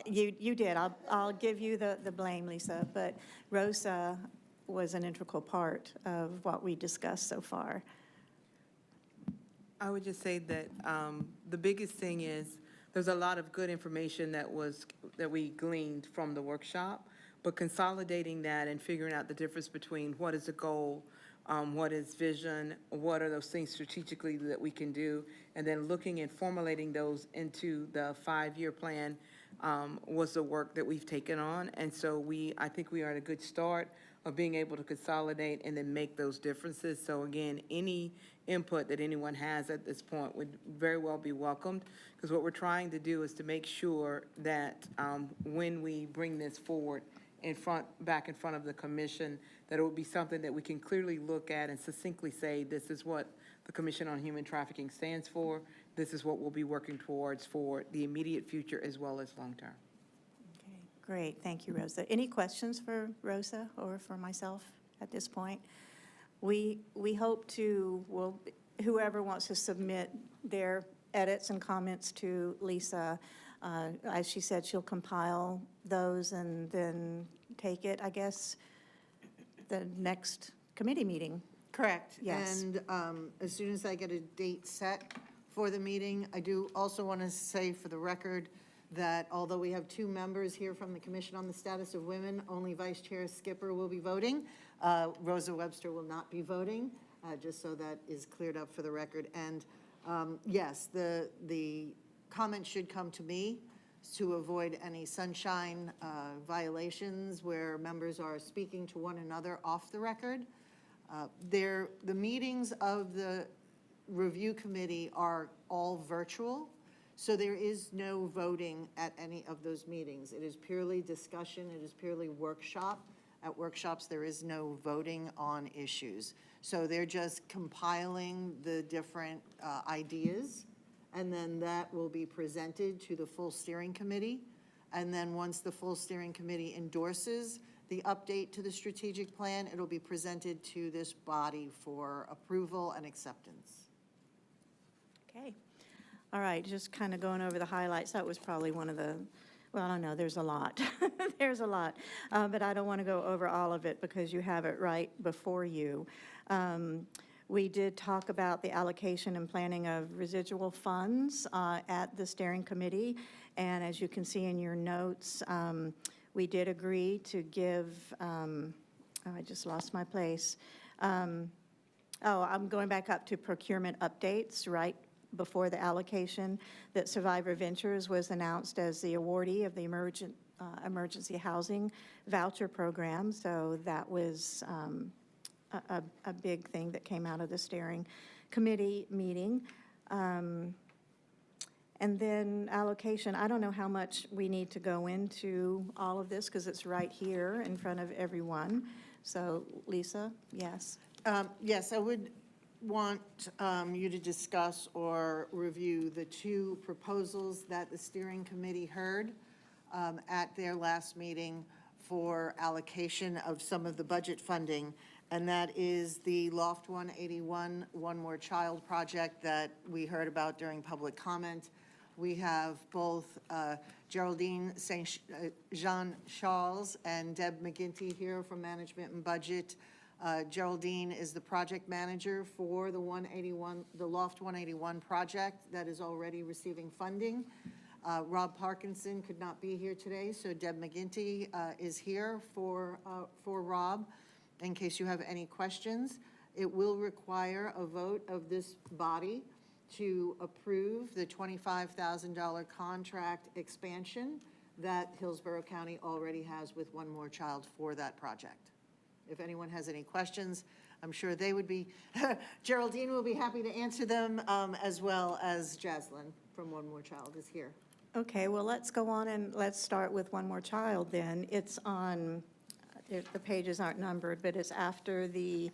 Speaker 8: you did. I'll give you the blame, Lisa. But Rosa was an integral part of what we discussed so far.
Speaker 14: I would just say that the biggest thing is there's a lot of good information that we gleaned from the workshop, but consolidating that and figuring out the difference between what is a goal, what is vision, what are those things strategically that we can do, and then looking and formulating those into the 5-year plan was the work that we've taken on. And so I think we are at a good start of being able to consolidate and then make those differences. So again, any input that anyone has at this point would very well be welcomed, because what we're trying to do is to make sure that when we bring this forward back in front of the commission, that it will be something that we can clearly look at and succinctly say, this is what the Commission on Human Trafficking stands for. This is what we'll be working towards for the immediate future as well as long-term.
Speaker 8: Okay, great. Thank you, Rosa. Any questions for Rosa or for myself at this point? We hope to, whoever wants to submit their edits and comments to Lisa, as she said, she'll compile those and then take it, I guess, the next committee meeting.
Speaker 4: Correct.
Speaker 8: Yes.
Speaker 4: And as soon as I get a date set for the meeting, I do also want to say for the record that although we have 2 members here from the Commission on the Status of Women, only Vice Chair Skipper will be voting. Rosa Webster will not be voting, just so that is cleared up for the record. And yes, the comment should come to me to avoid any sunshine violations where members are speaking to one another off the record. The meetings of the review committee are all virtual, so there is no voting at any of those meetings. It is purely discussion, it is purely workshop. At workshops, there is no voting on issues. So they're just compiling the different ideas, and then that will be presented to the full steering committee. And then once the full steering committee endorses the update to the strategic plan, it'll be presented to this body for approval and acceptance.
Speaker 8: Okay. All right, just kind of going over the highlights. That was probably one of the, well, I don't know, there's a lot. There's a lot, but I don't want to go over all of it because you have it right before you. We did talk about the allocation and planning of residual funds at the steering committee, and as you can see in your notes, we did agree to give, I just lost my place. I'm going back up to procurement updates, right before the allocation, that Survivor Ventures was announced as the awardee of the emergency housing voucher program, so that was a big thing that came out of the steering committee meeting. And then allocation, I don't know how much we need to go into all of this because it's right here in front of everyone. So Lisa, yes.
Speaker 4: Yes, I would want you to discuss or review the two proposals that the steering committee heard at their last meeting for allocation of some of the budget funding, and that is the Loft 181 One More Child project that we heard about during public comment. We have both Geraldine St. Jean Charles and Deb McGinty here from Management and Budget. Geraldine is the project manager for the Loft 181 project that is already receiving funding. Rob Parkinson could not be here today, so Deb McGinty is here for Rob in case you have any questions. It will require a vote of this body to approve the $25,000 contract expansion that Hillsborough County already has with One More Child for that project. If anyone has any questions, I'm sure they would be, Geraldine will be happy to answer them, as well as Jaslyn from One More Child is here.
Speaker 8: Okay, well, let's go on and let's start with One More Child then. It's on, the pages aren't numbered, but it's after the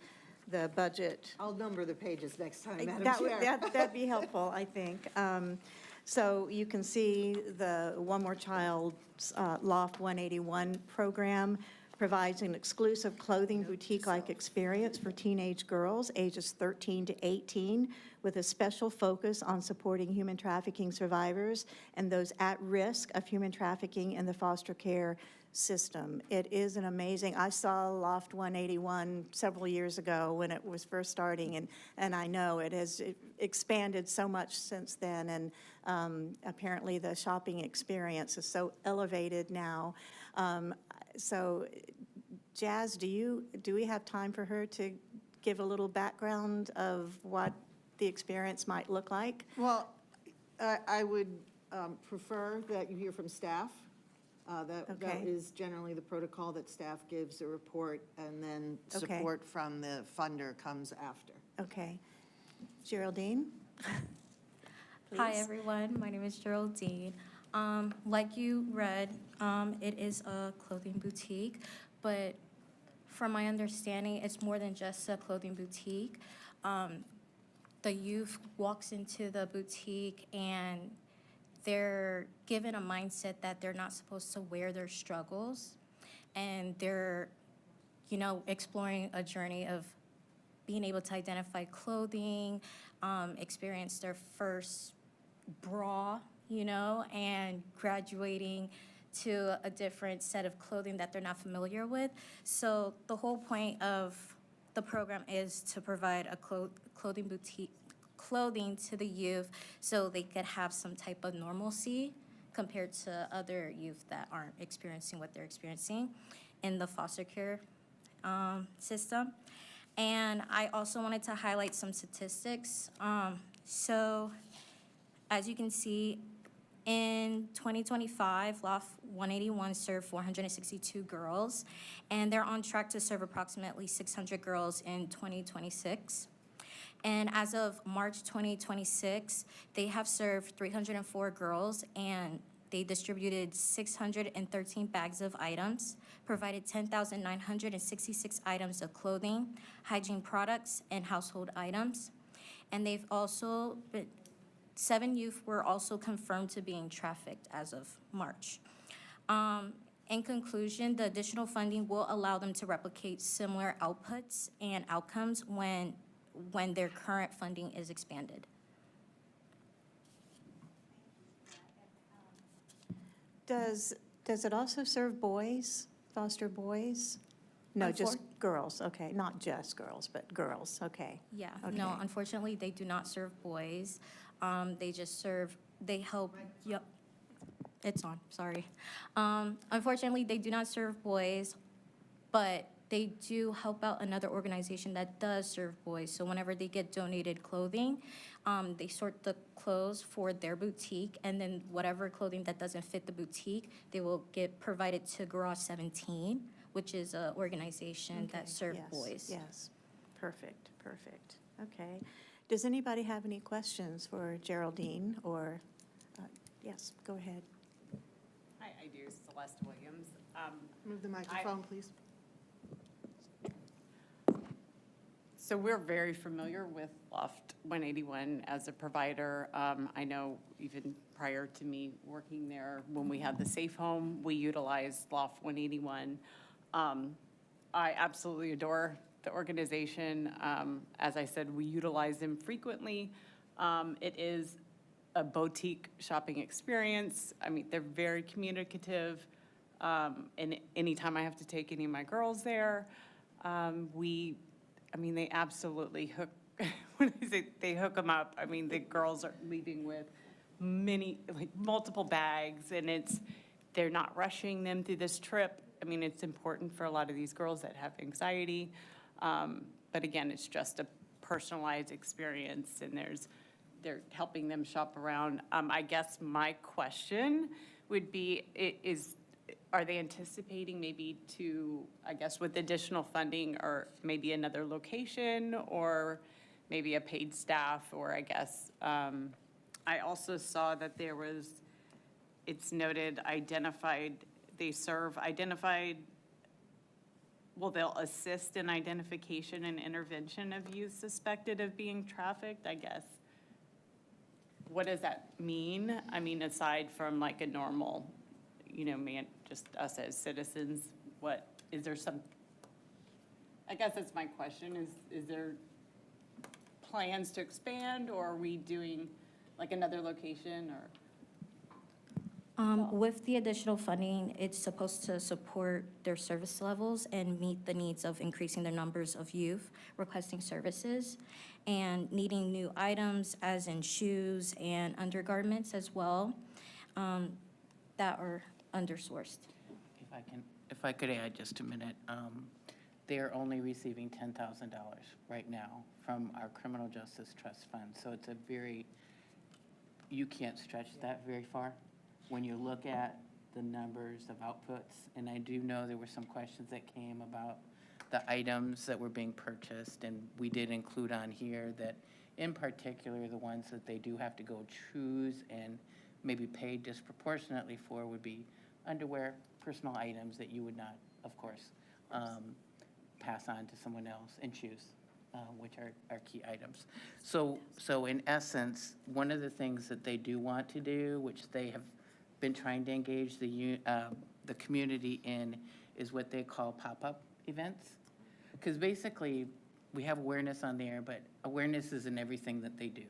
Speaker 8: budget.
Speaker 4: I'll number the pages next time, Madam Chair.
Speaker 8: That'd be helpful, I think. So you can see the One More Child's Loft 181 program provides an exclusive clothing boutique-like experience for teenage girls ages 13 to 18 with a special focus on supporting human trafficking survivors and those at risk of human trafficking in the foster care system. It is an amazing, I saw Loft 181 several years ago when it was first starting, and I know it has expanded so much since then, and apparently the shopping experience is so elevated now. So, Jazz, do we have time for her to give a little background of what the experience might look like?
Speaker 4: Well, I would prefer that you hear from staff. That is generally the protocol, that staff gives a report and then support from the funder comes after.
Speaker 8: Okay. Geraldine?
Speaker 15: Hi, everyone. My name is Geraldine. Like you read, it is a clothing boutique, but from my understanding, it's more than just a clothing boutique. The youth walks into the boutique and they're given a mindset that they're not supposed to wear their struggles, and they're, exploring a journey of being able to identify clothing, experience their first bra, and graduating to a different set of clothing that they're not familiar with. So the whole point of the program is to provide a clothing to the youth so they could have some type of normalcy compared to other youth that aren't experiencing what they're experiencing in the foster care system. And I also wanted to highlight some statistics. So as you can see, in 2025, Loft 181 served 462 girls, and they're on track to serve approximately 600 girls in 2026. And as of March 2026, they have served 304 girls, and they distributed 613 bags of items, provided 10,966 items of clothing, hygiene products, and household items. And they've also been 7 youth were also confirmed to being trafficked as of March. In conclusion, the additional funding will allow them to replicate similar outputs and outcomes when their current funding is expanded.
Speaker 8: Does it also serve boys, foster boys? No, just girls, okay, not just girls, but girls, okay.
Speaker 15: Yeah,
Speaker 8: Okay.
Speaker 15: no, unfortunately, they do not serve boys. They help, yep, it's on, sorry. Unfortunately, they do not serve boys, but they do help out another organization that does serve boys. So whenever they get donated clothing, they sort the clothes for their boutique, and then whatever clothing that doesn't fit the boutique, they will get provided to Garage 17, which is an organization that serves boys.
Speaker 8: Yes, perfect. Okay. Does anybody have any questions for Geraldine or, yes, go ahead.
Speaker 16: Hi, I do, Celeste Williams.
Speaker 4: Move the microphone, please.
Speaker 16: So we're very familiar with Loft 181 as a provider. I know even prior to me working there, when we had the Safe Home, we utilized Loft 181. I absolutely adore the organization. As I said, we utilize them frequently. It is a boutique shopping experience. I mean, they're very communicative. And anytime I have to take any of my girls there, they absolutely hook, when I say they hook them up, I mean, the girls are leaving with multiple bags, and they're not rushing them through this trip. I mean, it's important for a lot of these girls that have anxiety. But again, it's just a personalized experience, and they're helping them shop around. I guess my question would be, are they anticipating maybe with additional funding, or maybe another location, or maybe a paid staff, or I also saw that it's noted they'll assist in identification and intervention of youth suspected of being trafficked, I guess. What does that mean? I mean, aside from like a normal, just us as citizens, is there some, I guess that's my question, is there plans to expand, or are we doing like another location, or?
Speaker 15: With the additional funding, it's supposed to support their service levels and meet the needs of increasing the numbers of youth requesting services and needing new items, as in shoes and undergarments as well, that are undersourced.
Speaker 17: If I could add just a minute, they're only receiving $10,000 right now from our Criminal Justice Trust Fund. So it's you can't stretch that very far. When you look at the numbers of outputs, and I do know there were some questions that came about the items that were being purchased, and we did include on here that in particular the ones that they do have to go choose and maybe pay disproportionately for would be underwear, personal items that you would not, of course, pass on to someone else, and shoes, which are key items. So in essence, one of the things that they do want to do, which they have been trying to engage the community in, is what they call pop-up events. Because basically, we have awareness on there, but awareness isn't everything that they do.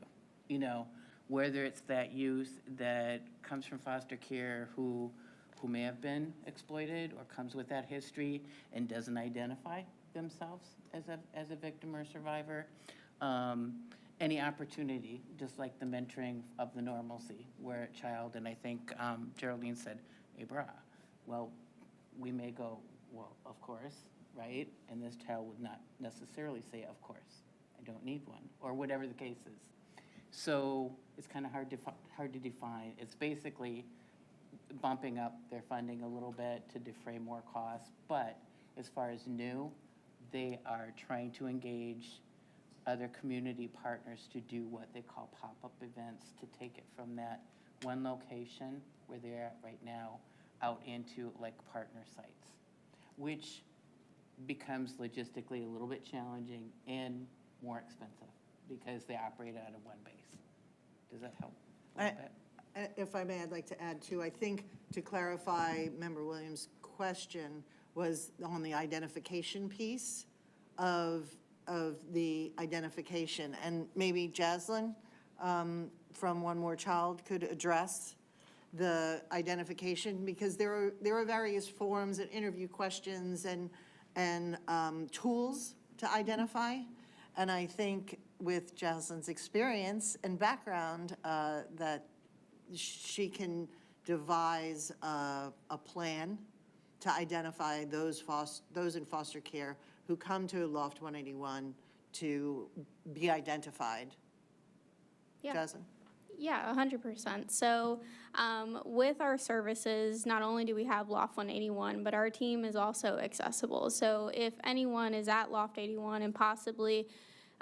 Speaker 17: Whether it's that youth that comes from foster care who may have been exploited or comes with that history and doesn't identify themselves as a victim or survivor. Any opportunity, just like the mentoring of the normalcy, where a child, and I think Geraldine said, hey, brah, well, we may go, well, of course, right? And this child would not necessarily say, of course, I don't need one, or whatever the case is. So it's kind of hard to define. It's basically bumping up their funding a little bit to defray more costs, but as far as new, they are trying to engage other community partners to do what they call pop-up events, to take it from that one location where they're at right now out into like partner sites, which becomes logistically a little bit challenging and more expensive because they operate out of one base. Does that help a little bit?
Speaker 4: If I may, I'd like to add too, I think to clarify Member Williams' question was on the identification piece of the identification. And maybe Jaslyn from One More Child could address the identification, because there are various forms and interview questions and tools to identify. And I think with Jaslyn's experience and background, that she can devise a plan to identify those in foster care who come to Loft 181 to be identified.
Speaker 7: Yeah.
Speaker 4: Jaslyn?
Speaker 7: Yeah, 100%. So with our services, not only do we have Loft 181, but our team is also accessible. So if anyone is at Loft 81 and possibly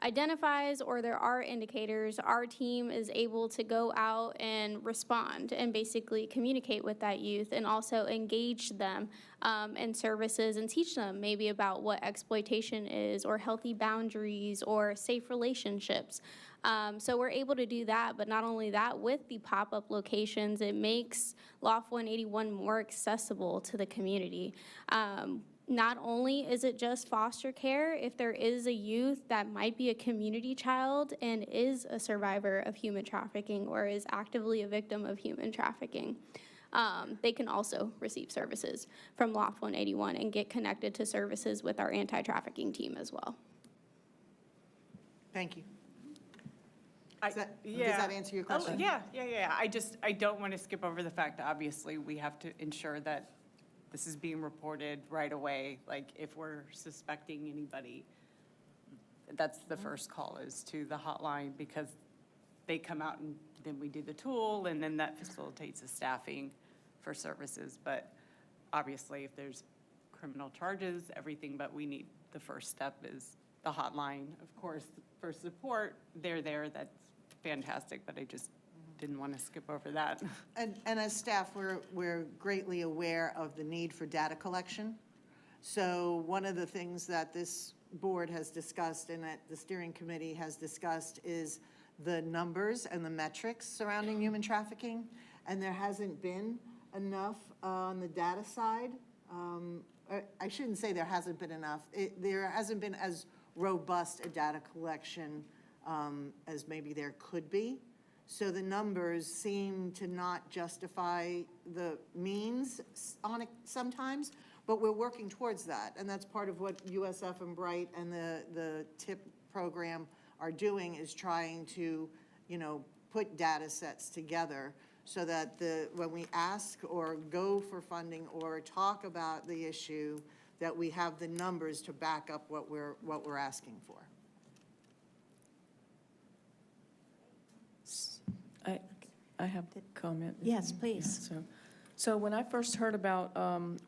Speaker 7: identifies or there are indicators, our team is able to go out and respond and basically communicate with that youth and also engage them in services and teach them maybe about what exploitation is or healthy boundaries or safe relationships. So we're able to do that, but not only that, with the pop-up locations, it makes Loft 181 more accessible to the community. Not only is it just foster care, if there is a youth that might be a community child and is a survivor of human trafficking or is actively a victim of human trafficking, they can also receive services from Loft 181 and get connected to services with our anti-trafficking team as well.
Speaker 4: Thank you.
Speaker 16: Does
Speaker 4: that answer your question?
Speaker 16: Yeah. I don't want to skip over the fact that obviously we have to ensure that this is being reported right away. Like if we're suspecting anybody, that's the first call is to the hotline, because they come out and then we do the tool and then that facilitates the staffing for services. But obviously if there's criminal charges, everything, but we need, the first step is the hotline. Of course, for support, they're there. That's fantastic, but I just didn't want to skip over that.
Speaker 4: And as staff, we're greatly aware of the need for data collection. So one of the things that this board has discussed and that the steering committee has discussed is the numbers and the metrics surrounding human trafficking. And there hasn't been enough on the data side. I shouldn't say there hasn't been enough. There hasn't been as robust a data collection as maybe there could be. So the numbers seem to not justify the means on it sometimes, but we're working towards that. And that's part of what USF and Bright and the TIP program are doing, is trying to, put data sets together so that when we ask or go for funding or talk about the issue, that we have the numbers to back up what we're asking for.
Speaker 5: I have a comment.
Speaker 3: Yes, please.
Speaker 5: So when I first heard about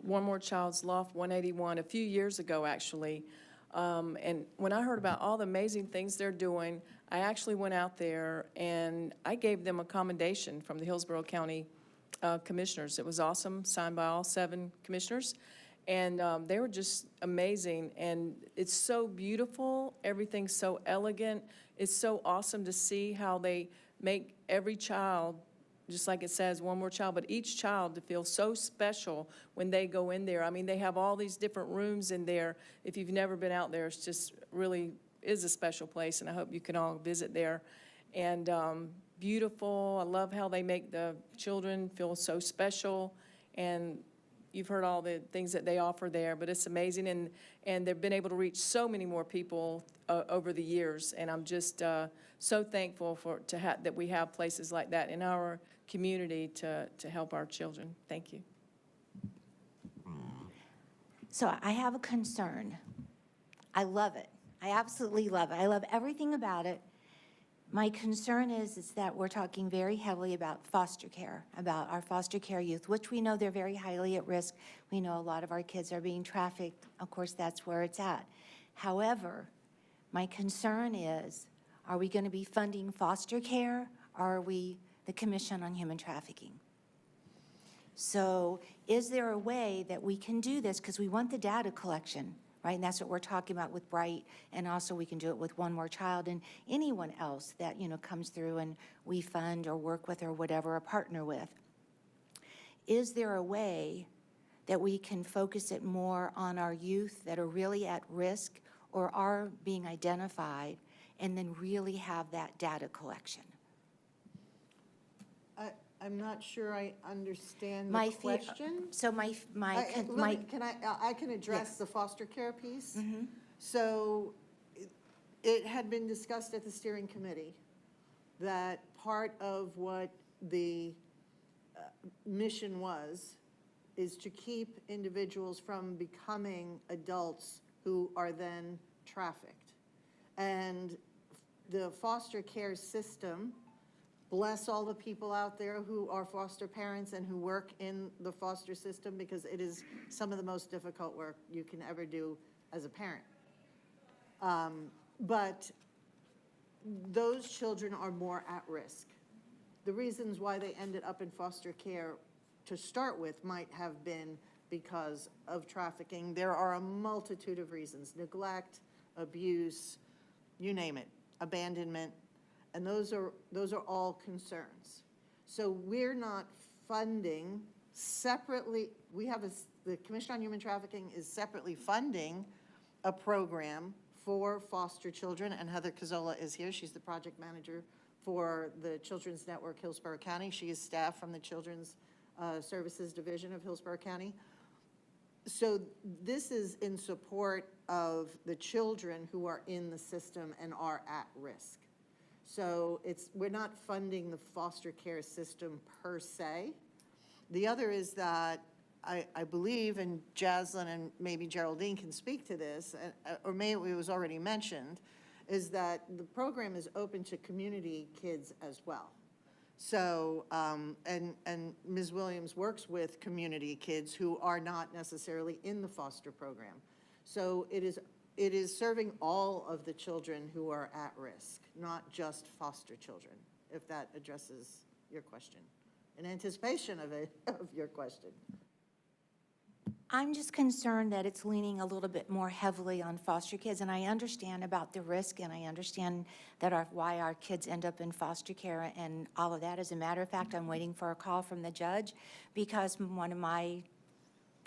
Speaker 5: One More Child's Loft 181 a few years ago, actually, and when I heard about all the amazing things they're doing, I actually went out there and I gave them a commendation from the Hillsborough County commissioners. It was awesome, signed by all 7 commissioners. And they were just amazing. And it's so beautiful. Everything's so elegant. It's so awesome to see how they make every child, just like it says, one more child, but each child to feel so special when they go in there. I mean, they have all these different rooms in there. If you've never been out there, it's just really is a special place, and I hope you can all visit there. And beautiful. I love how they make the children feel so special. And you've heard all the things that they offer there, but it's amazing. And they've been able to reach so many more people over the years. And I'm just so thankful that we have places like that in our community to help our children. Thank you.
Speaker 3: So I have a concern. I love it. I absolutely love it. I love everything about it. My concern is that we're talking very heavily about foster care, about our foster care youth, which we know they're very highly at risk. We know a lot of our kids are being trafficked. Of course, that's where it's at. However, my concern is, are we going to be funding foster care, or are we the Commission on Human Trafficking? So is there a way that we can do this? Because we want the data collection, right? And that's what we're talking about with Bright, and also we can do it with One More Child and anyone else that, comes through and we fund or work with or whatever, or partner with. Is there a way that we can focus it more on our youth that are really at risk or are being identified, and then really have that data collection?
Speaker 4: I'm not sure I understand
Speaker 3: My
Speaker 4: the question.
Speaker 3: So
Speaker 4: I can address the foster care piece. Mm-hmm. So it had been discussed at the steering committee that part of what the mission is to keep individuals from becoming adults who are then trafficked. And the foster care system, bless all the people out there who are foster parents and who work in the foster system, because it is some of the most difficult work you can ever do as a parent. But those children are more at risk. The reasons why they ended up in foster care to start with might have been because of trafficking. There are a multitude of reasons: neglect, abuse, you name it, abandonment, and those are all concerns. So we're not funding separately. We have the Commission on Human Trafficking is separately funding a program for foster children, and Heather Cazzola is here. She's the project manager for the Children's Network Hillsborough County. She is staff from the Children's Services Division of Hillsborough County. So this is in support of the children who are in the system and are at risk. So we're not funding the foster care system per se. The other is that I believe, and Jaslyn and maybe Geraldine can speak to this, or maybe it was already mentioned, is that the program is open to community kids as well. So, and Ms. Williams works with community kids who are not necessarily in the foster program. So it is serving all of the children who are at risk, not just foster children, if that addresses your question. In anticipation of your question.
Speaker 3: I'm just concerned that it's leaning a little bit more heavily on foster kids, and I understand about the risk, and I understand that why our kids end up in foster care and all of that. As a matter of fact, I'm waiting for a call from the judge because one of my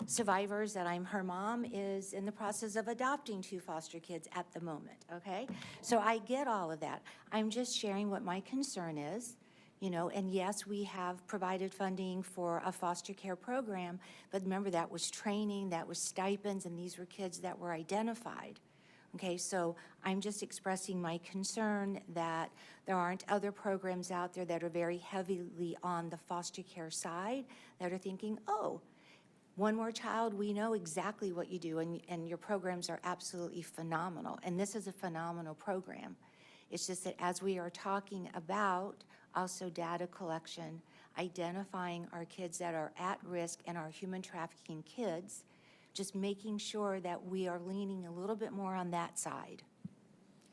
Speaker 3: survivors, that I'm her mom, is in the process of adopting 2 foster kids at the moment, okay? So I get all of that. I'm just sharing what my concern is. You know, and yes, we have provided funding for a foster care program, but remember, that was training, that was stipends, and these were kids that were identified. Okay, so I'm just expressing my concern that there aren't other programs out there that are very heavily on the foster care side that are thinking, oh, one more child, we know exactly what you do, and your programs are absolutely phenomenal. And this is a phenomenal program. It's just that as we are talking about also data collection, identifying our kids that are at risk and our human trafficking kids, just making sure that we are leaning a little bit more on that side.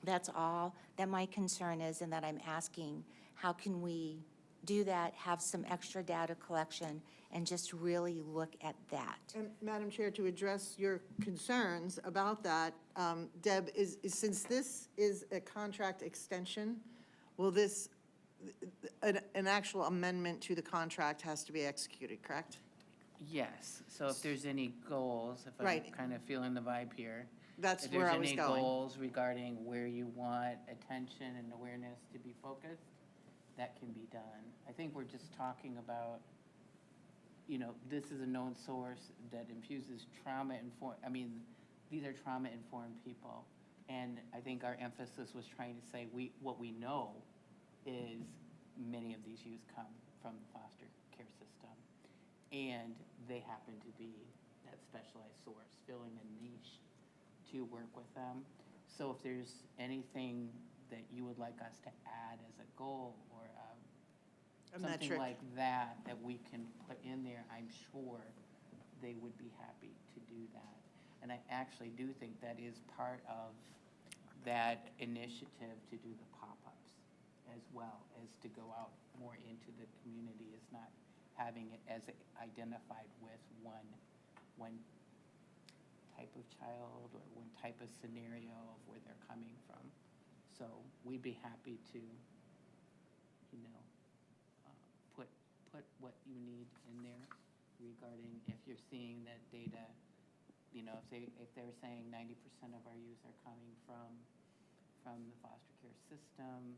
Speaker 3: That's all that my concern is, and that I'm asking, how can we do that, have some extra data collection, and just really look at that.
Speaker 4: And Madam Chair, to address your concerns about that, Deb, since this is a contract extension, will this, an actual amendment to the contract has to be executed, correct?
Speaker 17: Yes, so if there's any goals, if I'm
Speaker 4: Right.
Speaker 17: kind of feeling the vibe here.
Speaker 4: That's
Speaker 17: if
Speaker 4: where I was
Speaker 17: there's any
Speaker 4: going.
Speaker 17: goals regarding where you want attention and awareness to be focused, that can be done. I think we're just talking about, you know, this is a known source that infuses these are trauma-informed people. And I think our emphasis was trying to say what we know is many of these youth come from the foster care system. And they happen to be that specialized source, filling a niche to work with them. So if there's anything that you would like us to add as a goal or something
Speaker 4: metric.
Speaker 17: like that we can put in there, I'm sure they would be happy to do that. And I actually do think that is part of that initiative to do the pop-ups as well, as to go out more into the community, is not having it as identified with one type of child or one type of scenario of where they're coming from. So we'd be happy to, you know, put what you need in there regarding if you're seeing that data, you know, if they're saying 90% of our youth are coming from the foster care system,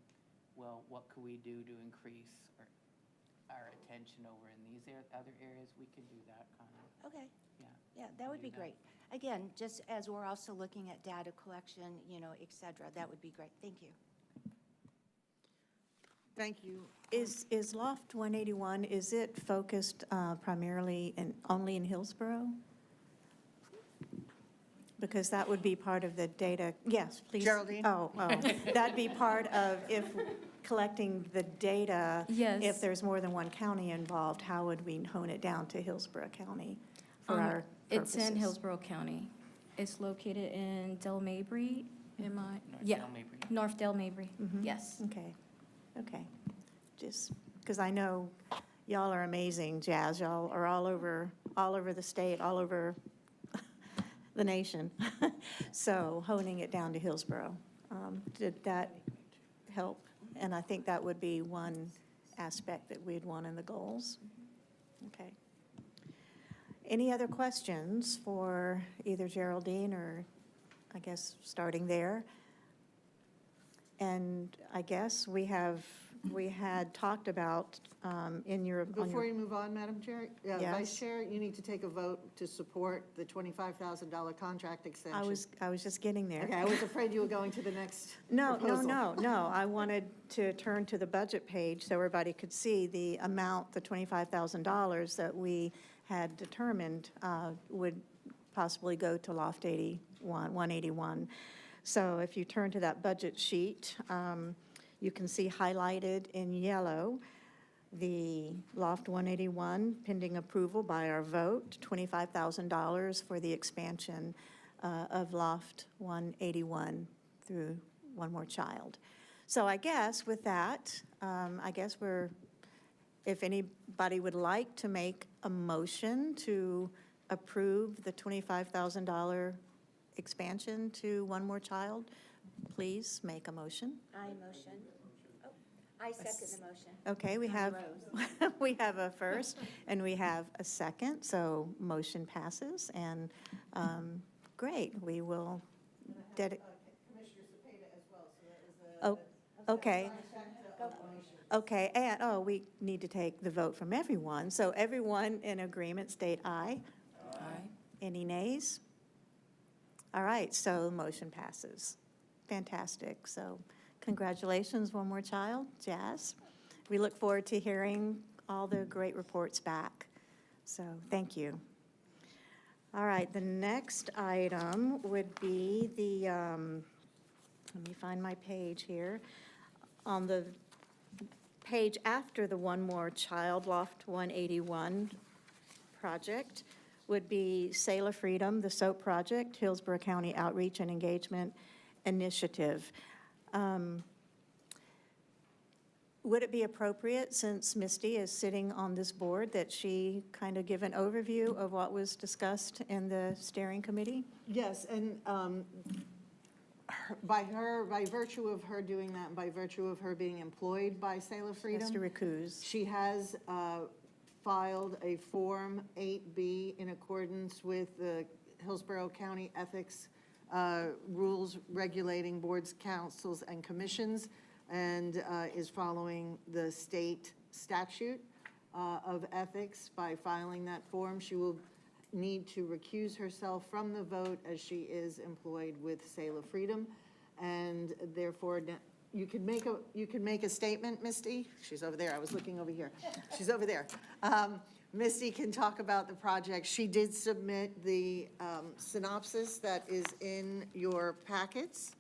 Speaker 17: well, what could we do to increase our attention over in these other areas? We can do that kind of.
Speaker 3: Okay.
Speaker 17: Yeah,
Speaker 3: that would be great. Again, just as we're also looking at data collection, you know, et cetera, that would be great. Thank you.
Speaker 4: Thank you.
Speaker 8: Is Loft 181, is it focused primarily only in Hillsborough? Because that would be part of the data. Yes, please.
Speaker 4: Geraldine?
Speaker 8: Oh, that'd be part of if collecting the data.
Speaker 15: Yes.
Speaker 8: If there's more than one county involved, how would we hone it down to Hillsborough County for our
Speaker 15: It's
Speaker 8: purposes?
Speaker 15: in Hillsborough County. It's located in Del Mabry Am I? Yeah. Northdale Mabry, yes.
Speaker 8: Okay, okay. Just, because I know y'all are amazing, Jazz. Y'all are all over the state, all over the nation. So honing it down to Hillsborough, did that help? And I think that would be one aspect that we'd want in the goals. Okay. Any other questions for either Geraldine or, I guess, starting there? And I guess we had talked about in your.
Speaker 4: Before you move on, Madam Chair,
Speaker 8: Yes.
Speaker 4: Vice Chair, you need to take a vote to support the $25,000 contract extension.
Speaker 8: I was just getting there.
Speaker 4: Okay, I was afraid you were going to the next
Speaker 8: No.
Speaker 4: proposal.
Speaker 8: I wanted to turn to the budget page so everybody could see the amount, the $25,000 that we had determined would possibly go to Loft 181. So if you turn to that budget sheet, you can see highlighted in yellow the Loft 181 pending approval by our vote, $25,000 for the expansion of Loft 181 through One More Child. So I guess with that, if anybody would like to make a motion to approve the $25,000 expansion to One More Child, please make a motion.
Speaker 3: I motion. Oh, I second the motion.
Speaker 8: Okay, we have a first and we have a second, so motion passes, and great, we will dedicate.
Speaker 4: Commissioner Cepeda as well, so that was
Speaker 8: Oh, okay. Okay, and, we need to take the vote from everyone. So everyone in agreement, state aye. Aye. Any nays? All right, so the motion passes. Fantastic. So congratulations, One More Child, Jazz. We look forward to hearing all the great reports back. So thank you. All right, the next item would be the, let me find my page here. On the page after the One More Child, Loft 181 project, would be Sail of Freedom, the SOAP project, Hillsborough County Outreach and Engagement Initiative. Would it be appropriate, since Misty is sitting on this board, that she kind of give an overview of what was discussed in the steering committee?
Speaker 4: Yes, and by virtue of her doing that, by virtue of her being employed by Sail of Freedom.
Speaker 8: Mr. Recuse.
Speaker 4: She has filed a Form 8B in accordance with the Hillsborough County Ethics rules regulating boards, councils, and commissions, and is following the state statute of ethics by filing that form. She will need to recuse herself from the vote as she is employed with Sail of Freedom, and therefore you could make a statement, Misty. She's over there. I was looking over here. She's over there. Misty can talk about the project. She did submit the synopsis that is in your packets,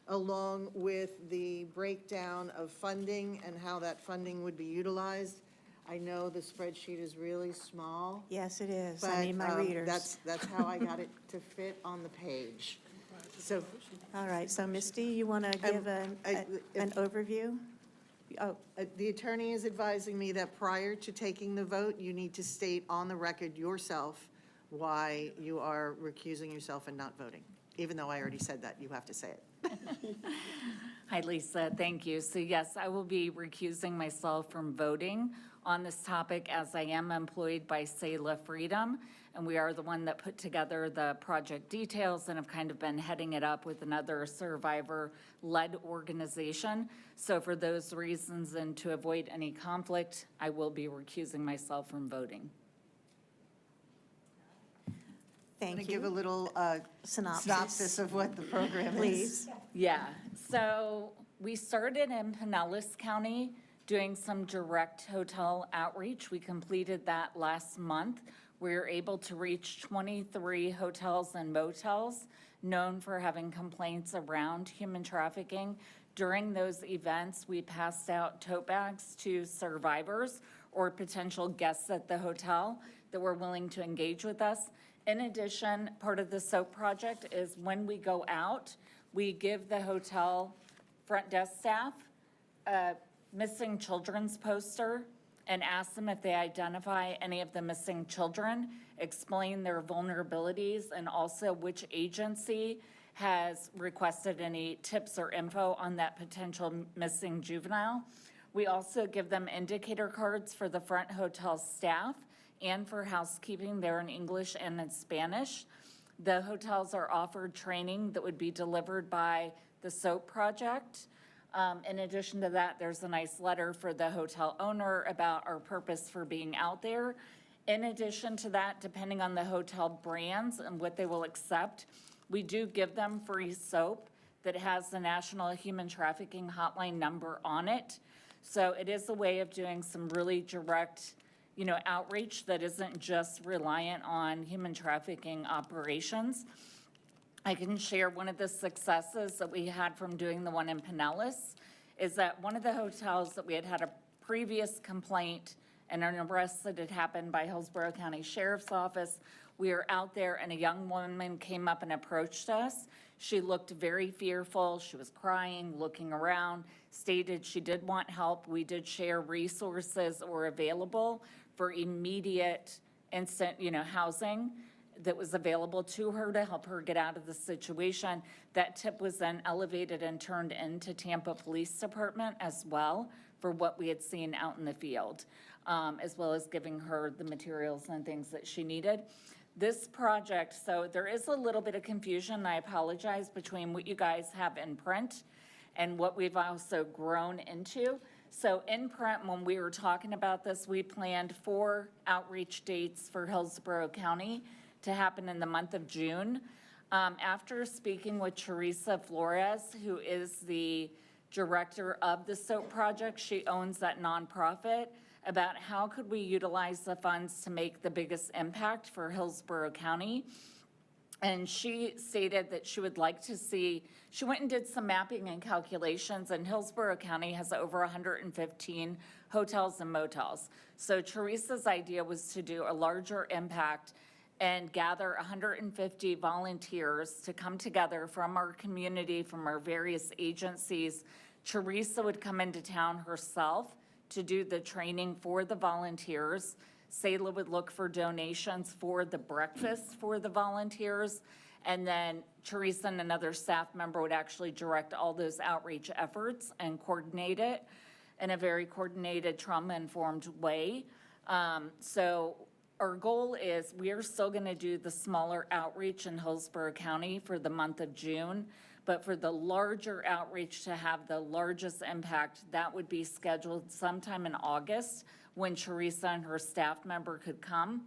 Speaker 4: along with the breakdown of funding and how that funding would be utilized. I know the spreadsheet is really small.
Speaker 8: Yes, it is.
Speaker 4: But
Speaker 8: I need my readers.
Speaker 4: that's how I got it to fit on the page. So,
Speaker 8: all right, so Misty, you want to give an overview? Oh,
Speaker 4: the attorney is advising me that prior to taking the vote, you need to state on the record yourself why you are recusing yourself and not voting. Even though I already said that, you have to say it.
Speaker 18: Hi, Lisa. Thank you. So yes, I will be recusing myself from voting on this topic, as I am employed by Sail of Freedom, and we are the one that put together the project details and have kind of been heading it up with another survivor-led organization. So for those reasons and to avoid any conflict, I will be recusing myself from voting.
Speaker 8: Thank you.
Speaker 4: Give a little synopsis of what the program
Speaker 8: Please.
Speaker 4: is.
Speaker 18: Yeah, so we started in Pinellas County doing some direct hotel outreach. We completed that last month. We were able to reach 23 hotels and motels known for having complaints around human trafficking. During those events, we passed out tote bags to survivors or potential guests at the hotel that were willing to engage with us. In addition, part of the SOAP project is when we go out, we give the hotel front desk staff a missing children's poster and ask them if they identify any of the missing children, explain their vulnerabilities, and also which agency has requested any tips or info on that potential missing juvenile. We also give them indicator cards for the front hotel staff and for housekeeping. They're in English and in Spanish. The hotels are offered training that would be delivered by the SOAP project. In addition to that, there's a nice letter for the hotel owner about our purpose for being out there. In addition to that, depending on the hotel brands and what they will accept, we do give them free soap that has the National Human Trafficking Hotline number on it. So it is a way of doing some really direct, outreach that isn't just reliant on human trafficking operations. I can share one of the successes that we had from doing the one in Pinellas is that one of the hotels that we had a previous complaint and an arrest that had happened by Hillsborough County Sheriff's Office. We were out there and a young woman came up and approached us. She looked very fearful. She was crying, looking around, stated she did want help. We did share resources that were available for immediate instant, housing that was available to her to help her get out of the situation. That tip was then elevated and turned into Tampa Police Department as well for what we had seen out in the field, as well as giving her the materials and things that she needed. This project, so there is a little bit of confusion, I apologize, between what you guys have in print and what we've also grown into. So in print, when we were talking about this, we planned 4 outreach dates for Hillsborough County to happen in the month of June. After speaking with Teresa Flores, who is the director of the SOAP project, she owns that nonprofit, about how could we utilize the funds to make the biggest impact for Hillsborough County. And she stated that she would like to see, she went and did some mapping and calculations, and Hillsborough County has over 115 hotels and motels. So Teresa's idea was to do a larger impact and gather 150 volunteers to come together from our community, from our various agencies. Teresa would come into town herself to do the training for the volunteers. Sayla would look for donations for the breakfast for the volunteers. And then Teresa and another staff member would actually direct all those outreach efforts and coordinate it in a very coordinated, trauma-informed way. So our goal is we are still going to do the smaller outreach in Hillsborough County for the month of June, but for the larger outreach to have the largest impact, that would be scheduled sometime in August when Teresa and her staff member could come.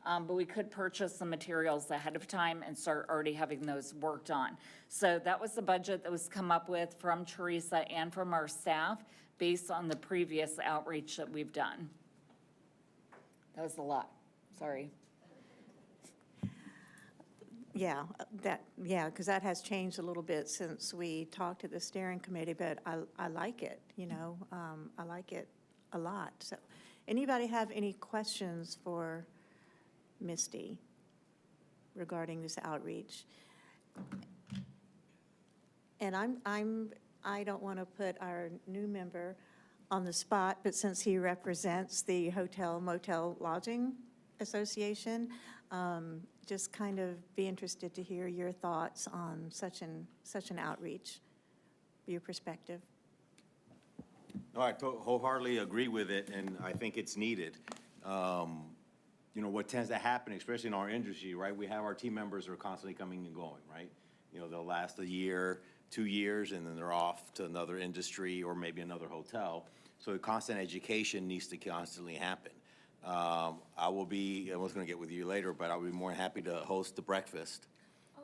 Speaker 18: But we could purchase some materials ahead of time and start already having those worked on. So that was the budget that was come up with from Teresa and from our staff based on the previous outreach that we've done. That was a lot. Sorry.
Speaker 8: Yeah, because that has changed a little bit since we talked to the steering committee, but I like it, I like it a lot. So anybody have any questions for Misty regarding this outreach? And I don't want to put our new member on the spot, but since he represents the Hotel Motel Lodging Association, just kind of be interested to hear your thoughts on such an outreach, your perspective.
Speaker 19: No, I wholeheartedly agree with it, and I think it's needed. What tends to happen, especially in our industry, right? We have our team members who are constantly coming and going, right? They'll last a year, 2 years, and then they're off to another industry or maybe another hotel. So constant education needs to constantly happen. I was going to get with you later, but I'll be more than happy to host the breakfast.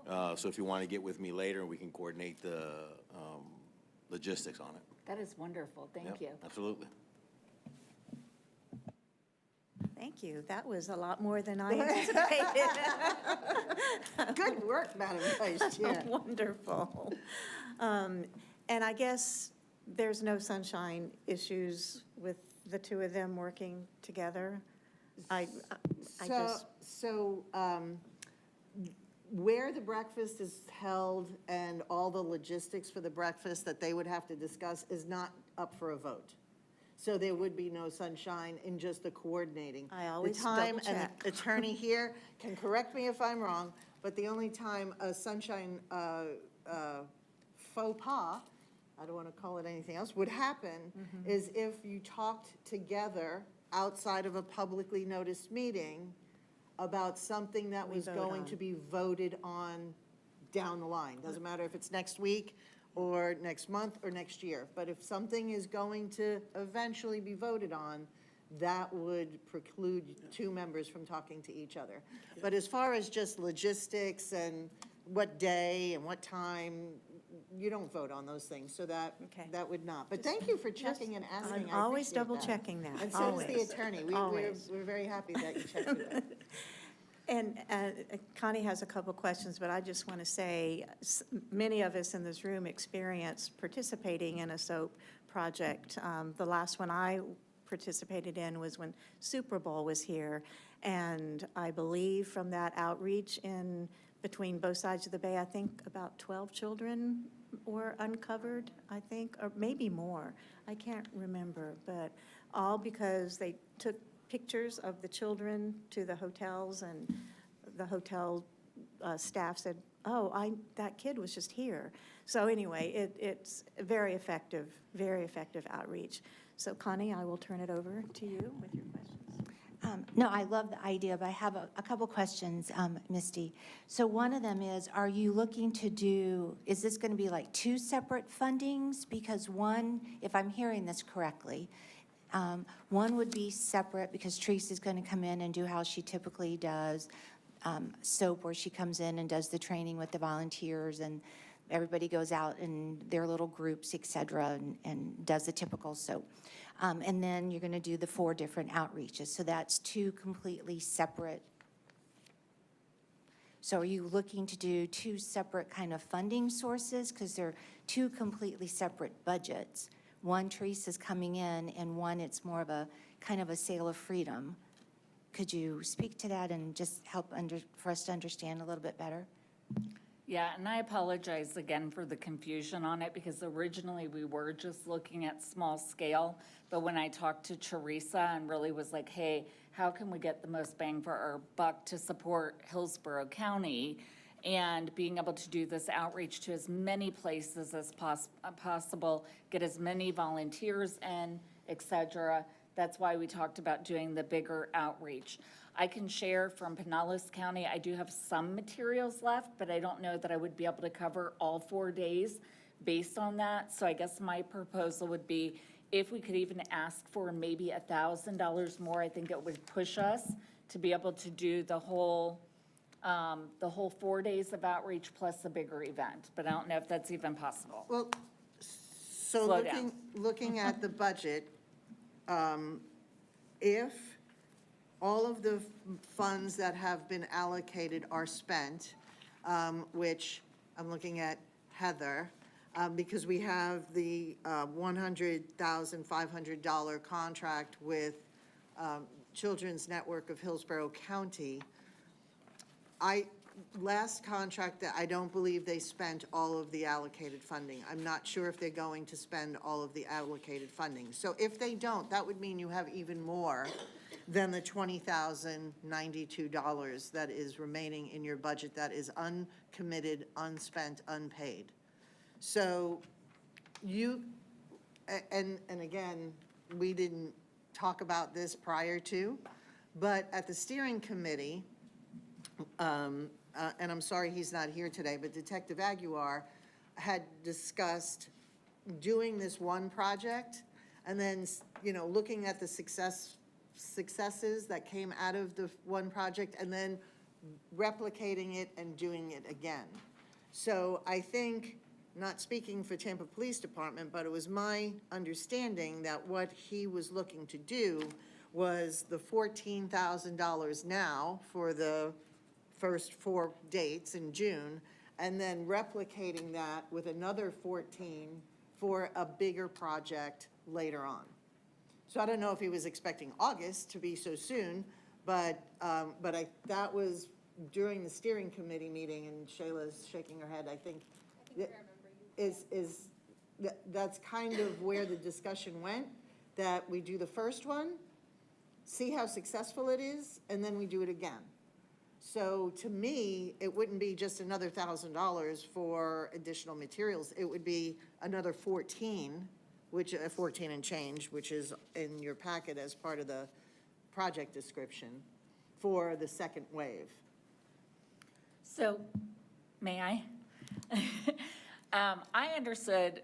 Speaker 19: So if you want to get with me later, we can coordinate the logistics on it.
Speaker 18: That is wonderful. Thank you.
Speaker 19: Absolutely.
Speaker 8: Thank you. That was a lot more than I anticipated.
Speaker 4: Good work, Madam Vice Chair.
Speaker 8: Wonderful. And I guess there's no sunshine issues with the two of them working together.
Speaker 4: where the breakfast is held and all the logistics for the breakfast that they would have to discuss is not up for a vote. So there would be no sunshine in just the coordinating.
Speaker 8: I always
Speaker 4: The time, and
Speaker 8: double-check.
Speaker 4: the attorney here can correct me if I'm wrong, but the only time a sunshine faux pas, I don't want to call it anything else, would happen is if you talked together outside of a publicly noticed meeting about something that was going to be voted on down the line. Doesn't matter if it's next week or next month or next year. But if something is going to eventually be voted on, that would preclude two members from talking to each other. But as far as just logistics and what day and what time, you don't vote on those things, so that would not. But thank you for checking and asking.
Speaker 8: I'm always
Speaker 4: I appreciate
Speaker 8: double checking that.
Speaker 4: And so does the
Speaker 8: always.
Speaker 4: attorney.
Speaker 8: Always.
Speaker 4: We're very happy that you checked it.
Speaker 8: And Connie has a couple questions, but I just want to say, many of us in this room experienced participating in a SOAP project. The last one I participated in was when Super Bowl was here, and I believe from that outreach in between both sides of the bay, I think about 12 children were uncovered, I think, or maybe more. I can't remember, but all because they took pictures of the children to the hotels, and the hotel staff said, oh, that kid was just here. So anyway, it's very effective outreach. So Connie, I will turn it over to you with your questions.
Speaker 3: No, I love the idea, but I have a couple questions, Misty. So one of them is, are you looking to do, is this going to be like two separate fundings? Because one, if I'm hearing this correctly, one would be separate because Teresa's going to come in and do how she typically does SOAP, where she comes in and does the training with the volunteers, and everybody goes out in their little groups, et cetera, and does the typical SOAP. And then you're going to do the 4 different outreaches. So that's 2 completely separate. So are you looking to do 2 separate kind of funding sources? Because they're 2 completely separate budgets. One, Teresa's coming in, and one, it's more of a kind of a sale of freedom. Could you speak to that and just help for us to understand a little bit better?
Speaker 18: Yeah, and I apologize again for the confusion on it, because originally we were just looking at small scale, but when I talked to Teresa and really was like, hey, how can we get the most bang for our buck to support Hillsborough County, and being able to do this outreach to as many places as possible, get as many volunteers in, et cetera. That's why we talked about doing the bigger outreach. I can share from Pinellas County, I do have some materials left, but I don't know that I would be able to cover all 4 days based on that. So I guess my proposal would be, if we could even ask for maybe $1,000 more, I think it would push us to be able to do the whole 4 days of outreach plus a bigger event. But I don't know if that's even possible.
Speaker 4: Well, so
Speaker 18: Slow down.
Speaker 4: looking at the budget, if all of the funds that have been allocated are spent, which I'm looking at Heather, because we have the $100,500 contract with Children's Network of Hillsborough County. Last contract, that I don't believe they spent all of the allocated funding. I'm not sure if they're going to spend all of the allocated funding. So if they don't, that would mean you have even more than the $20,092 that is remaining in your budget that is uncommitted, unspent, unpaid. So you, and again, we didn't talk about this prior to, but at the steering committee, and I'm sorry he's not here today, but Detective Aguiar had discussed doing this one project and then, looking at the successes that came out of the one project and then replicating it and doing it again. So I think, not speaking for Tampa Police Department, but it was my understanding that what he was looking to do was the $14,000 now for the first 4 dates in June, and then replicating that with another 14 for a bigger project later on. So I don't know if he was expecting August to be so soon, but that was during the steering committee meeting, and Shayla's shaking her head, I think that's kind of where the discussion went, that we do the first one, see how successful it is, and then we do it again. So to me, it wouldn't be just another $1,000 for additional materials. It would be another 14 and change, which is in your packet as part of the project description for the second wave.
Speaker 18: So, may I? I understood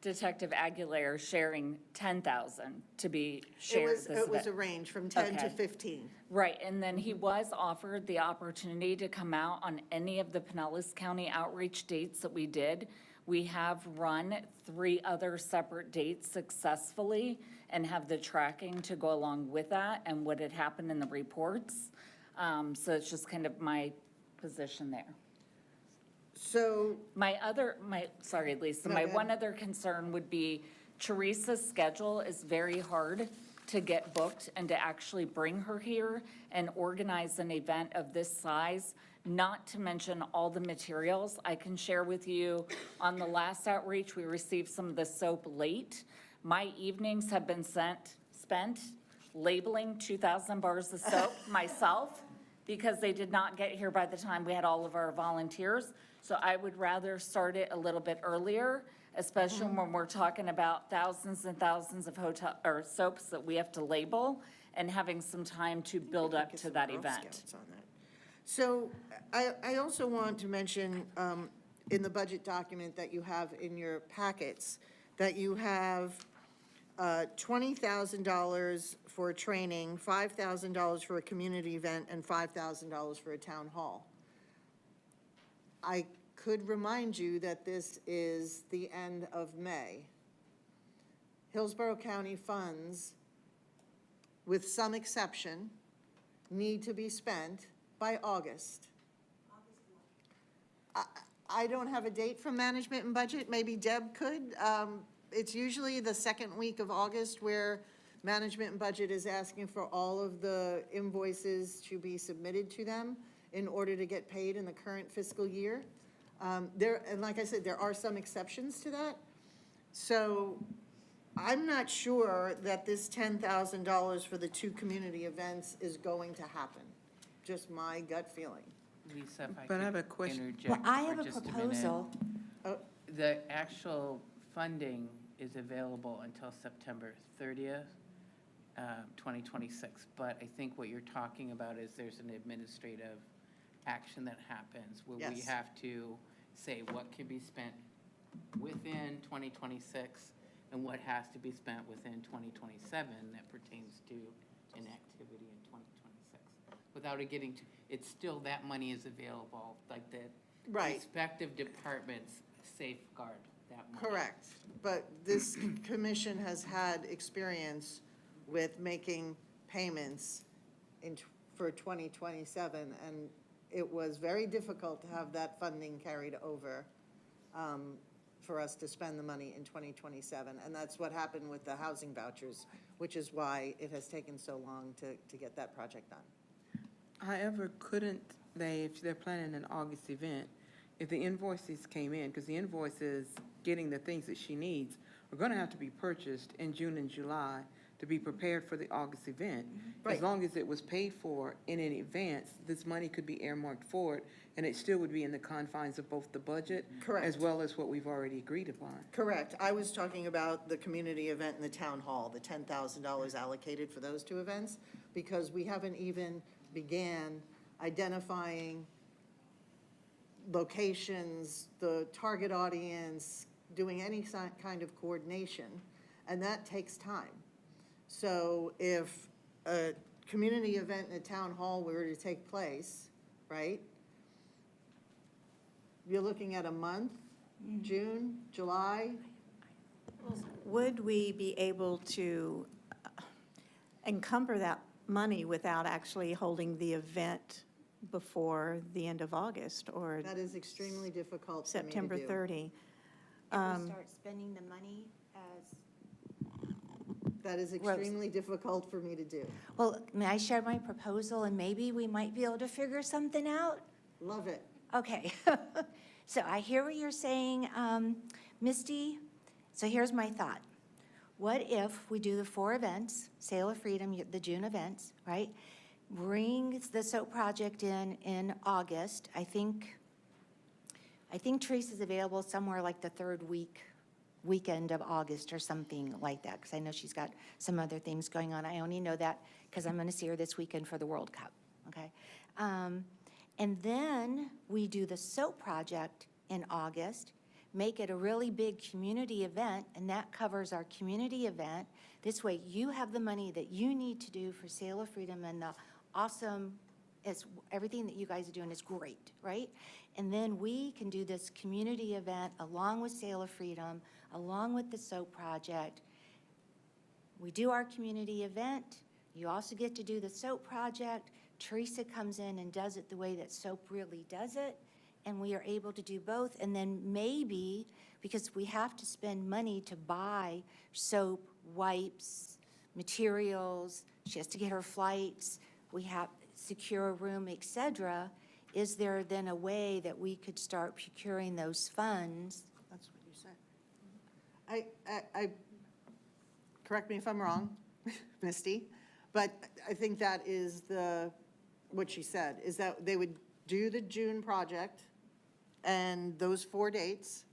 Speaker 18: Detective Aguilera sharing 10,000 to be shared.
Speaker 4: It was a range from 10 to 15.
Speaker 18: Right, and then he was offered the opportunity to come out on any of the Pinellas County outreach dates that we did. We have run 3 other separate dates successfully and have the tracking to go along with that and what had happened in the reports. So it's just kind of my position there.
Speaker 4: So
Speaker 18: sorry, Lisa, my one other concern would be Teresa's schedule is very hard to get booked and to actually bring her here and organize an event of this size, not to mention all the materials. I can share with you, on the last outreach, we received some of the soap late. My evenings have been spent labeling 2,000 bars of soap myself, because they did not get here by the time we had all of our volunteers. So I would rather start it a little bit earlier, especially when we're talking about thousands and thousands of soaps that we have to label, and having some time to build up to that event.
Speaker 4: So I also want to mention in the budget document that you have in your packets, that you have $20,000 for training, $5,000 for a community event, and $5,000 for a town hall. I could remind you that this is the end of May. Hillsborough County funds, with some exception, need to be spent by August. I don't have a date from management and budget. Maybe Deb could. It's usually the second week of August where management and budget is asking for all of the invoices to be submitted to them in order to get paid in the current fiscal year. And like I said, there are some exceptions to that. So I'm not sure that this $10,000 for the 2 community events is going to happen. Just my gut feeling.
Speaker 17: Lisa, if I
Speaker 14: But I have a
Speaker 17: could
Speaker 14: question.
Speaker 17: interject
Speaker 3: Well, I
Speaker 17: for
Speaker 3: have a
Speaker 17: just
Speaker 3: proposal.
Speaker 17: minute. The actual funding is available until September 30th, 2026. But I think what you're talking about is there's an administrative action that happens where we
Speaker 4: Yes.
Speaker 17: have to say what can be spent within 2026 and what has to be spent within 2027 that pertains to an activity in 2026. Without it getting to, it's still, that money is available, like the respective departments safeguard that money.
Speaker 4: Correct. But this commission has had experience with making payments for 2027, and it was very difficult to have that funding carried over for us to spend the money in 2027. And that's what happened with the housing vouchers, which is why it has taken so long to get that project done.
Speaker 14: However, couldn't they, if they're planning an August event, if the invoices came in, because the invoices getting the things that she needs are going to have to be purchased in June and July to be prepared for the August event.
Speaker 4: Right.
Speaker 14: As long as it was paid for in advance, this money could be earmarked for it, and it still would be in the confines of both the budget as well as what we've already agreed upon.
Speaker 4: Correct. I was talking about the community event in the town hall, the $10,000 allocated for those 2 events, because we haven't even began identifying locations, the target audience, doing any kind of coordination, and that takes time. So if a community event in a town hall were to take place, right, you're looking at a month, June, July.
Speaker 8: Would we be able to encumber that money without actually holding the event before the end of August or
Speaker 4: That is extremely difficult for me to
Speaker 8: September
Speaker 4: do.
Speaker 8: 30?
Speaker 3: If we start spending the money as
Speaker 4: That is extremely difficult for me to do.
Speaker 3: Well, may I share my proposal, and maybe we might be able to figure something out?
Speaker 4: Love it.
Speaker 3: Okay. So I hear what you're saying, Misty. So here's my thought. What if we do the 4 events, Sail of Freedom, the June events, right? Bring the soap project in August. I think Teresa's available somewhere like the third weekend of August or something like that, because I know she's got some other things going on. I only know that because I'm going to see her this weekend for the World Cup, okay? And then we do the soap project in August, make it a really big community event, and that covers our community event. This way you have the money that you need to do for Sail of Freedom, and the awesome, everything that you guys are doing is great, right? And then we can do this community event along with Sail of Freedom, along with the soap project. We do our community event. You also get to do the soap project. Teresa comes in and does it the way that soap really does it, and we are able to do both. And then maybe, because we have to spend money to buy soap, wipes, materials, she has to get her flights, we have secure a room, et cetera, is there then a way that we could start procuring those funds?
Speaker 4: That's what you said. I correct me if I'm wrong, Misty, but I think that is what she said, is that they would do the June project and those 4 dates,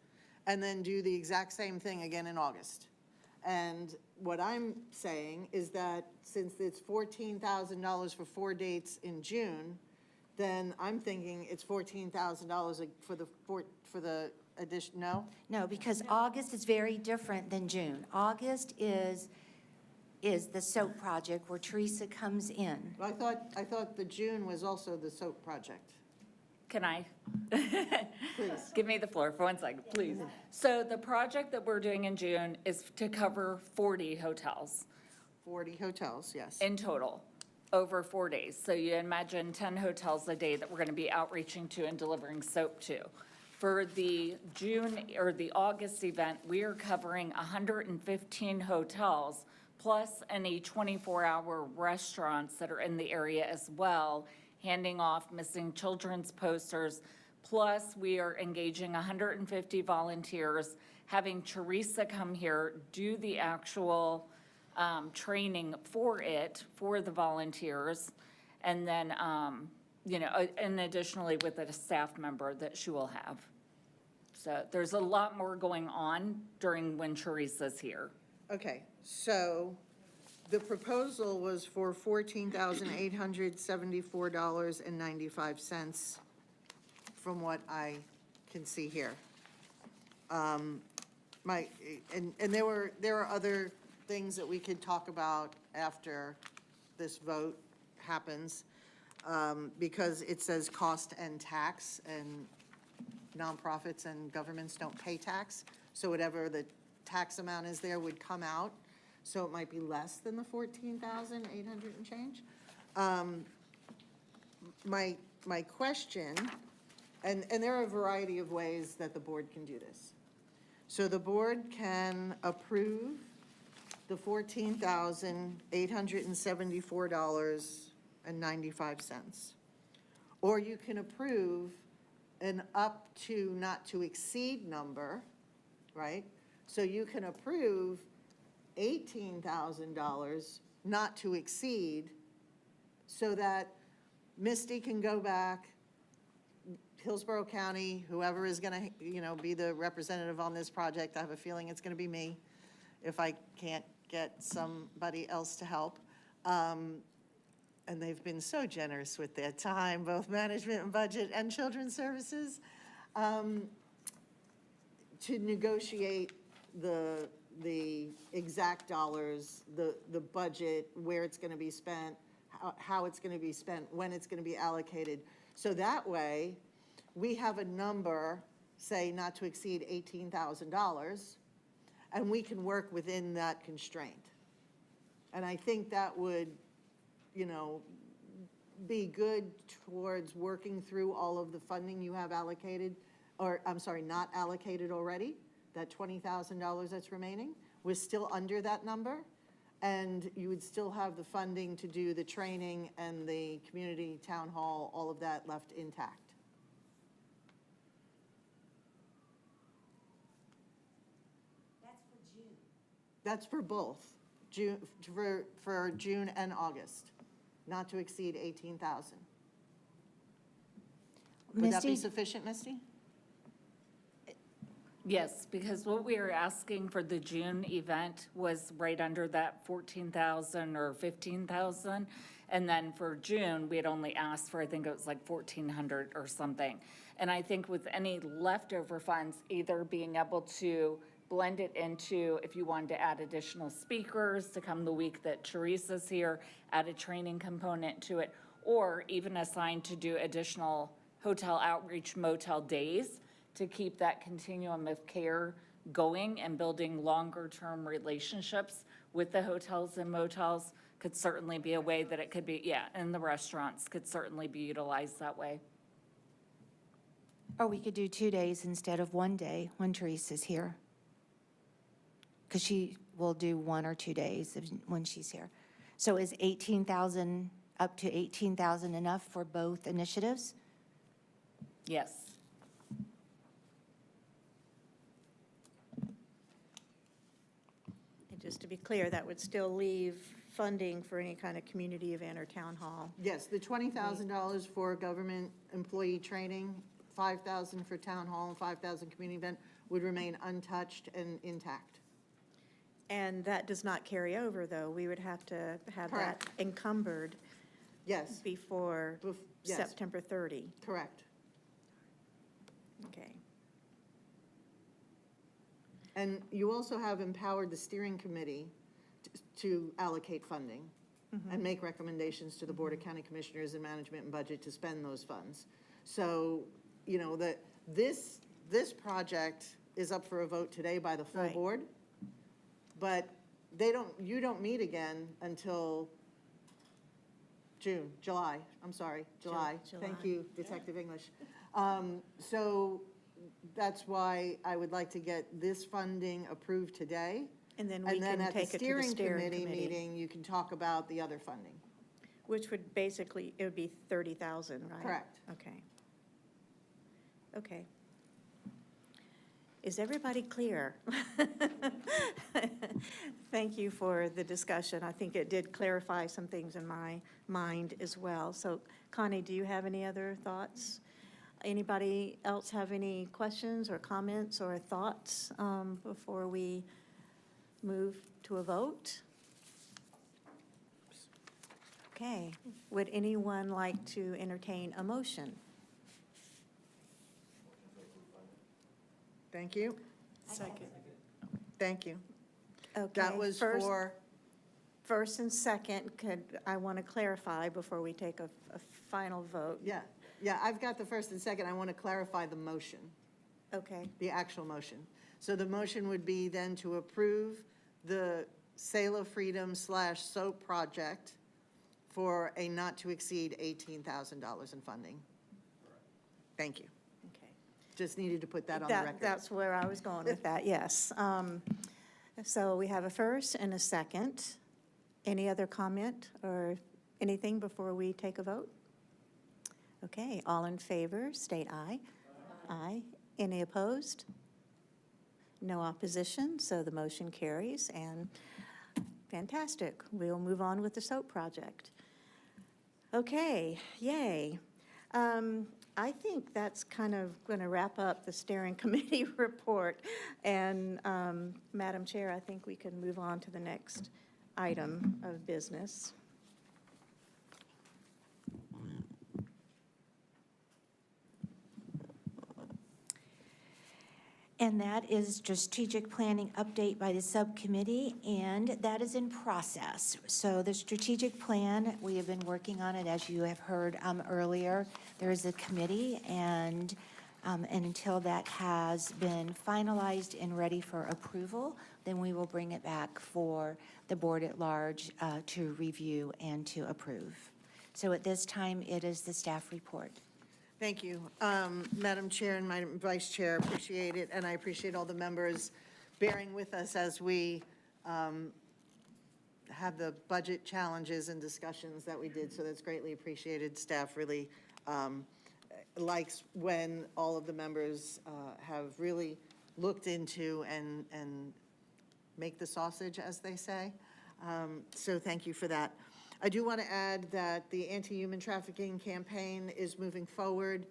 Speaker 4: and then do the exact same thing again in August. And what I'm saying is that since it's $14,000 for 4 dates in June, then I'm thinking it's $14,000 for the addition, no?
Speaker 3: No, because August is very different than June. August is the soap project where Teresa comes in.
Speaker 4: I thought the June was also the soap project.
Speaker 18: Can I?
Speaker 4: Please.
Speaker 18: Give me the floor for 1 second, please. So the project that we're doing in June is to cover 40 hotels.
Speaker 4: 40 hotels, yes.
Speaker 18: In total, over 4 days. So you imagine 10 hotels a day that we're going to be outreaching to and delivering soap to. For the June or the August event, we are covering 115 hotels, plus any 24-hour restaurants that are in the area as well, handing off missing children's posters. Plus, we are engaging 150 volunteers, having Teresa come here, do the actual training for the volunteers, and then, and additionally with a staff member that she will have. So there's a lot more going on during when Teresa's here.
Speaker 4: Okay, so the proposal was for $14,874.95 from what I can see here. And there are other things that we could talk about after this vote happens, because it says cost and tax, and nonprofits and governments don't pay tax, so whatever the tax amount is there would come out, so it might be less than the 14,800 and change. My question, and there are a variety of ways that the board can do this. So the board can approve the $14,874.95, or you can approve an up to not to exceed number, right? So you can approve $18,000 not to exceed, so that Misty can go back, Hillsborough County, whoever is going to, be the representative on this project, I have a feeling it's going to be me if I can't get somebody else to help. And they've been so generous with their time, both management and budget and children's services, to negotiate the exact dollars, the budget, where it's going to be spent, how it's going to be spent, when it's going to be allocated. So that way, we have a number, say not to exceed $18,000, and we can work within that constraint. And I think that would, be good towards working through all of the funding you have allocated, or I'm sorry, not allocated already, that $20,000 that's remaining. We're still under that number, And you would still have the funding to do the training and the community town hall, all of that left intact. That's for both, June, for June and August, not to exceed 18,000. Would that be
Speaker 3: Misty?
Speaker 4: sufficient, Misty?
Speaker 18: Yes, because what we were asking for the June event was right under that 14,000 or 15,000. And then for June, we had only asked for, I think it was like 1,400 or something. And I think with any leftover funds, either being able to blend it into, if you wanted to add additional speakers to come the week that Teresa's here, add a training component to it, or even assign to do additional hotel outreach motel days to keep that continuum of care going and building longer-term relationships with the hotels and motels could certainly be a way that it could be, yeah, and the restaurants could certainly be utilized that way.
Speaker 3: Or we could do 2 days instead of 1 day when Teresa's here. Because she will do 1 or 2 days when she's here. So is 18,000, up to 18,000 enough for both initiatives?
Speaker 18: Yes.
Speaker 8: And just to be clear, that would still leave funding for any kind of community event or town hall.
Speaker 4: Yes, the $20,000 for government employee training, 5,000 for town hall, and 5,000 community event would remain untouched and intact.
Speaker 8: And that does not carry over, though. We would have to have that
Speaker 4: Correct.
Speaker 8: encumbered.
Speaker 4: Yes.
Speaker 8: Before
Speaker 4: yes.
Speaker 8: September 30.
Speaker 4: Correct.
Speaker 8: Okay.
Speaker 4: And you also have empowered the steering committee to allocate funding and make recommendations to the Board of County Commissioners and Management and Budget to spend those funds. So, you know, this project is up for a vote today by the full board, but you don't meet again until July. Thank you, Detective English. So that's why I would like to get this funding approved today.
Speaker 8: And then we can
Speaker 4: at
Speaker 8: take
Speaker 4: the
Speaker 8: it to the
Speaker 4: steering
Speaker 8: steering
Speaker 4: committee
Speaker 8: committee.
Speaker 4: meeting, you can talk about the other funding.
Speaker 8: Which would basically, it would be 30,000, right?
Speaker 4: Correct.
Speaker 8: Okay. Okay. Is everybody clear? Thank you for the discussion. I think it did clarify some things in my mind as well. So Connie, do you have any other thoughts? Anybody else have any questions or comments or thoughts before we move to a vote? Okay. Would anyone like to entertain a motion?
Speaker 4: Thank you.
Speaker 5: Second.
Speaker 4: Thank you.
Speaker 8: Okay.
Speaker 4: That was for,
Speaker 8: First and second, I want to clarify before we take a final vote.
Speaker 4: yeah, I've got the first and second. I want to clarify the motion.
Speaker 8: Okay.
Speaker 4: The actual motion. So the motion would be then to approve the Sale of Freedom / SOAP project for a not to exceed $18,000 in funding. Thank you.
Speaker 8: Okay.
Speaker 4: Just needed to put that on the record.
Speaker 8: That's where I was going with that, yes. So we have a first and a second. Any other comment or anything before we take a vote? Okay, all in favor, state aye. Aye. Any opposed? No opposition, so the motion carries, and fantastic. We'll move on with the SOAP project. Okay, yay. I think that's kind of going to wrap up the steering committee report. And Madam Chair, I think we can move on to the next item of business.
Speaker 3: And that is strategic planning update by the subcommittee, and that is in process. So the strategic plan, we have been working on it, as you have heard earlier. There is a committee, and until that has been finalized and ready for approval, then we will bring it back for the board at large to review and to approve. So at this time, it is the staff report.
Speaker 4: Thank you. Madam Chair and Madam Vice Chair, appreciate it, and I appreciate all the members bearing with us as we have the budget challenges and discussions that we did, so that's greatly appreciated. Staff really likes when all of the members have really looked into and make the sausage, as they say. So thank you for that. I do want to add that the anti-human trafficking campaign is moving forward.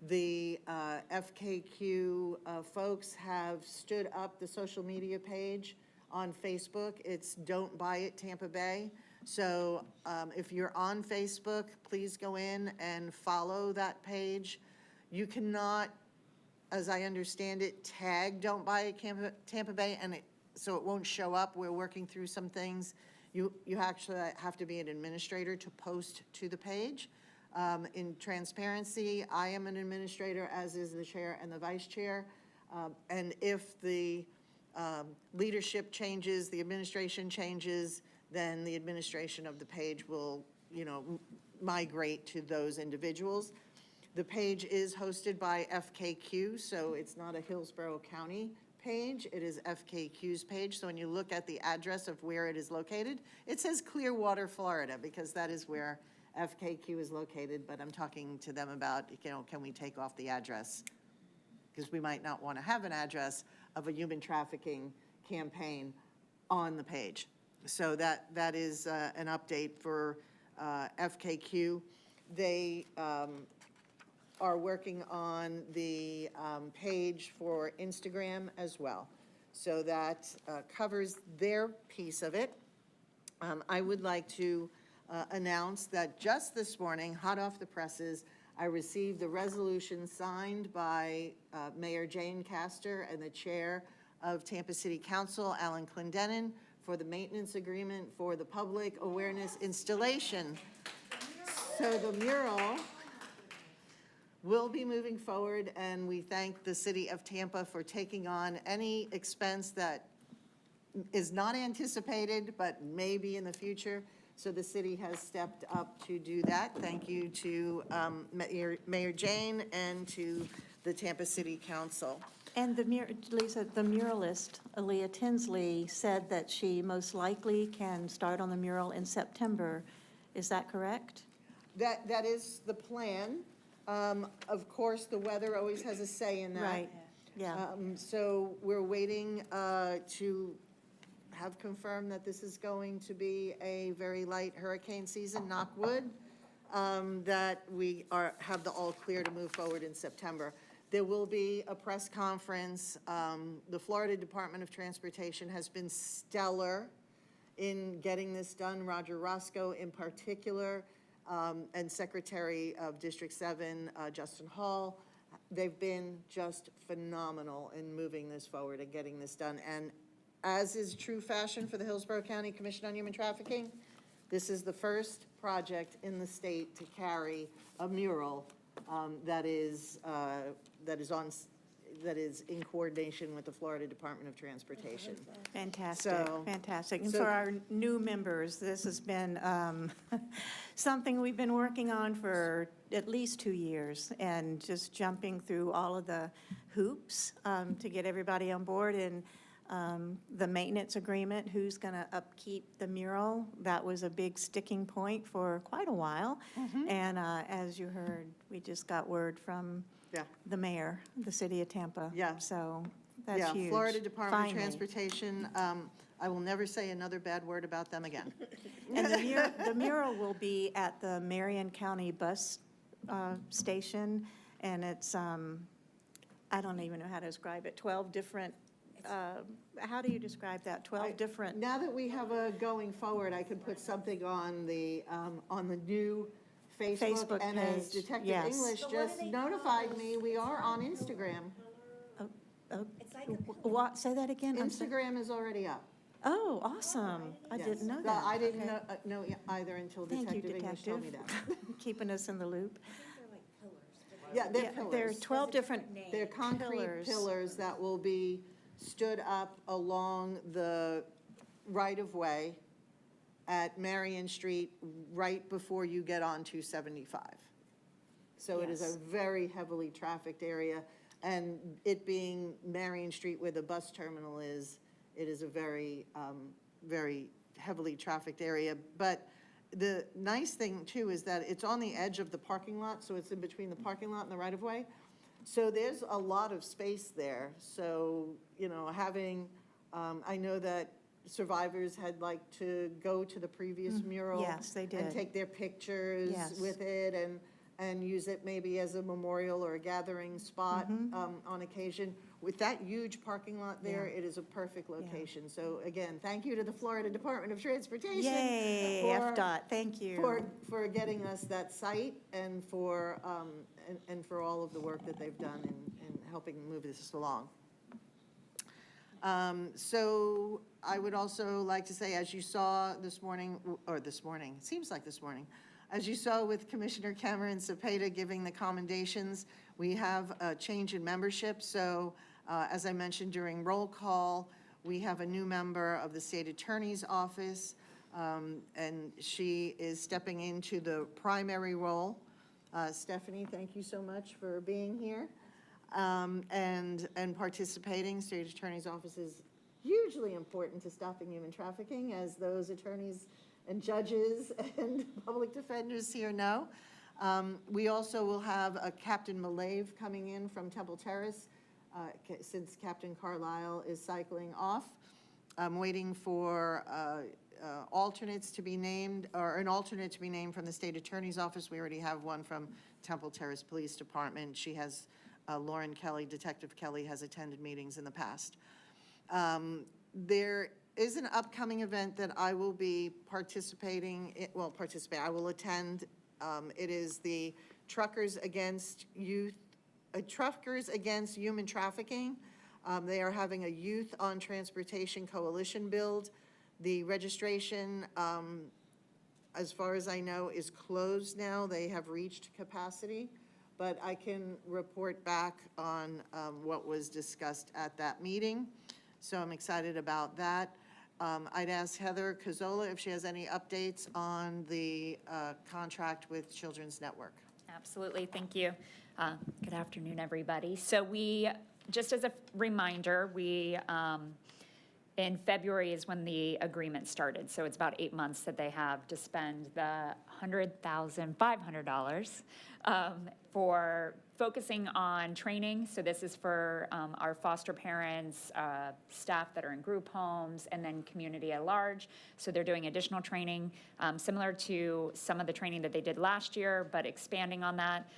Speaker 4: The FKQ folks have stood up the social media page on Facebook. It's Don't Buy It Tampa Bay. So if you're on Facebook, please go in and follow that page. You cannot, as I understand it, tag Don't Buy It Tampa Bay, and so it won't show up. We're working through some things. You actually have to be an administrator to post to the page. In transparency, I am an administrator, as is the chair and the vice chair. And if the leadership changes, the administration changes, then the administration of the page will, migrate to those individuals. The page is hosted by FKQ, so it's not a Hillsborough County page, it is FKQ's page. So when you look at the address of where it is located, it says Clearwater, Florida, because that is where FKQ is located, but I'm talking to them about, can we take off the address? Because we might not want to have an address of a human trafficking campaign on the page. So that is an update for FKQ. They are working on the page for Instagram as well. So that covers their piece of it. I would like to announce that just this morning, hot off the presses, I received the resolution signed by Mayor Jane Castor and the chair of Tampa City Council, Alan Clendenin, for the maintenance agreement for the public awareness installation. So the mural will be moving forward, and we thank the city of Tampa for taking on any expense that is not anticipated, but maybe in the future. So the city has stepped up to do that. Thank you to Mayor Jane and to the Tampa City Council.
Speaker 8: And Lisa, the muralist, Aaliyah Tinsley, said that she most likely can start on the mural in September. Is that correct?
Speaker 4: That is the plan. Of course, the weather always has a say in that.
Speaker 8: Right, yeah.
Speaker 4: So we're waiting to have confirmed that this is going to be a very light hurricane season, knock wood, that we have the all clear to move forward in September. There will be a press conference. The Florida Department of Transportation has been stellar in getting this done. Roger Roscoe in particular, and Secretary of District 7, Justin Hall. They've been just phenomenal in moving this forward and getting this done. And as is true fashion for the Hillsborough County Commission on Human Trafficking, this is the first project in the state to carry a mural that is in coordination with the Florida Department of Transportation.
Speaker 8: Fantastic,
Speaker 4: So-
Speaker 8: fantastic. And
Speaker 4: so-
Speaker 8: for our new members, this has been something we've been working on for at least 2 years, and just jumping through all of the hoops to get everybody on board. And the maintenance agreement, who's going to upkeep the mural, that was a big sticking point for quite a while. And as you heard, we just got word from the mayor, the city of Tampa.
Speaker 4: Yeah.
Speaker 8: So that's huge.
Speaker 4: Florida Department
Speaker 8: Finally.
Speaker 4: of Transportation, I will never say another bad word about them again.
Speaker 8: And the mural will be at the Marion County bus station, and it's, I don't even know how to describe it, 12 different, how do you describe that? 12 different?
Speaker 4: Now that we have a going forward, I could put something on the new Facebook. And as
Speaker 8: page,
Speaker 4: Detective
Speaker 8: yes.
Speaker 4: English just notified me, we are on Instagram.
Speaker 8: What, say that again? I'm sorry.
Speaker 4: Instagram is already up.
Speaker 8: Oh, awesome. I
Speaker 4: Yes.
Speaker 8: didn't know
Speaker 4: No,
Speaker 8: that.
Speaker 4: I didn't
Speaker 8: Okay.
Speaker 4: know either until
Speaker 8: Thank you,
Speaker 4: Detective English told me that.
Speaker 8: Keeping us in the loop.
Speaker 4: Yeah, they're
Speaker 8: Yeah,
Speaker 4: pillars.
Speaker 8: there are 12 different
Speaker 4: They're concrete pillars that will be stood up along the right-of-way at Marion Street, right before you get on 275. So it is
Speaker 8: Yes.
Speaker 4: a very heavily trafficked area, and it being Marion Street where the bus terminal is, it is a very, very heavily trafficked area. But the nice thing too is that it's on the edge of the parking lot, so it's in between the parking lot and the right-of-way. So there's a lot of space there. So, you know, having, I know that survivors had liked to go to the previous mural.
Speaker 8: Yes, they did.
Speaker 4: And take their pictures
Speaker 8: Yes.
Speaker 4: with it and use it maybe as a memorial or a gathering spot on occasion. With that huge parking lot there, it is a perfect location. So again, thank you to the Florida Department of Transportation.
Speaker 8: Yay,
Speaker 4: for-
Speaker 8: FDOT, thank you.
Speaker 4: For getting us that site and for all of the work that they've done in helping move this along. So I would also like to say, as you saw this morning, it seems like this morning, as you saw with Commissioner Cameron Cepeda giving the commendations, we have a change in membership. So as I mentioned during roll call, we have a new member of the State Attorney's Office, and she is stepping into the primary role. Stephanie, thank you so much for being here and participating. State Attorney's Office is hugely important to stopping human trafficking, as those attorneys and judges and public defenders here know. We also will have a Captain Malave coming in from Temple Terrace, since Captain Carlisle is cycling off. I'm waiting for alternates to be named, or an alternate to be named from the State Attorney's Office. We already have one from Temple Terrace Police Department. She has, Lauren Kelly, Detective Kelly, has attended meetings in the past. There is an upcoming event that I will be participating in, I will attend. It is the Truckers Against Human Trafficking. They are having a Youth on Transportation Coalition build. The registration, as far as I know, is closed now. They have reached capacity, but I can report back on what was discussed at that meeting. So I'm excited about that. I'd ask Heather Cazzola if she has any updates on the contract with Children's Network.
Speaker 20: Absolutely, thank you. Good afternoon, everybody. So we, just as a reminder, we, in February is when the agreement started. So it's about 8 months that they have to spend the $100,500 for focusing on training. So this is for our foster parents, staff that are in group homes, and then community at large. So they're doing additional training, similar to some of the training that they did last year, but expanding on that.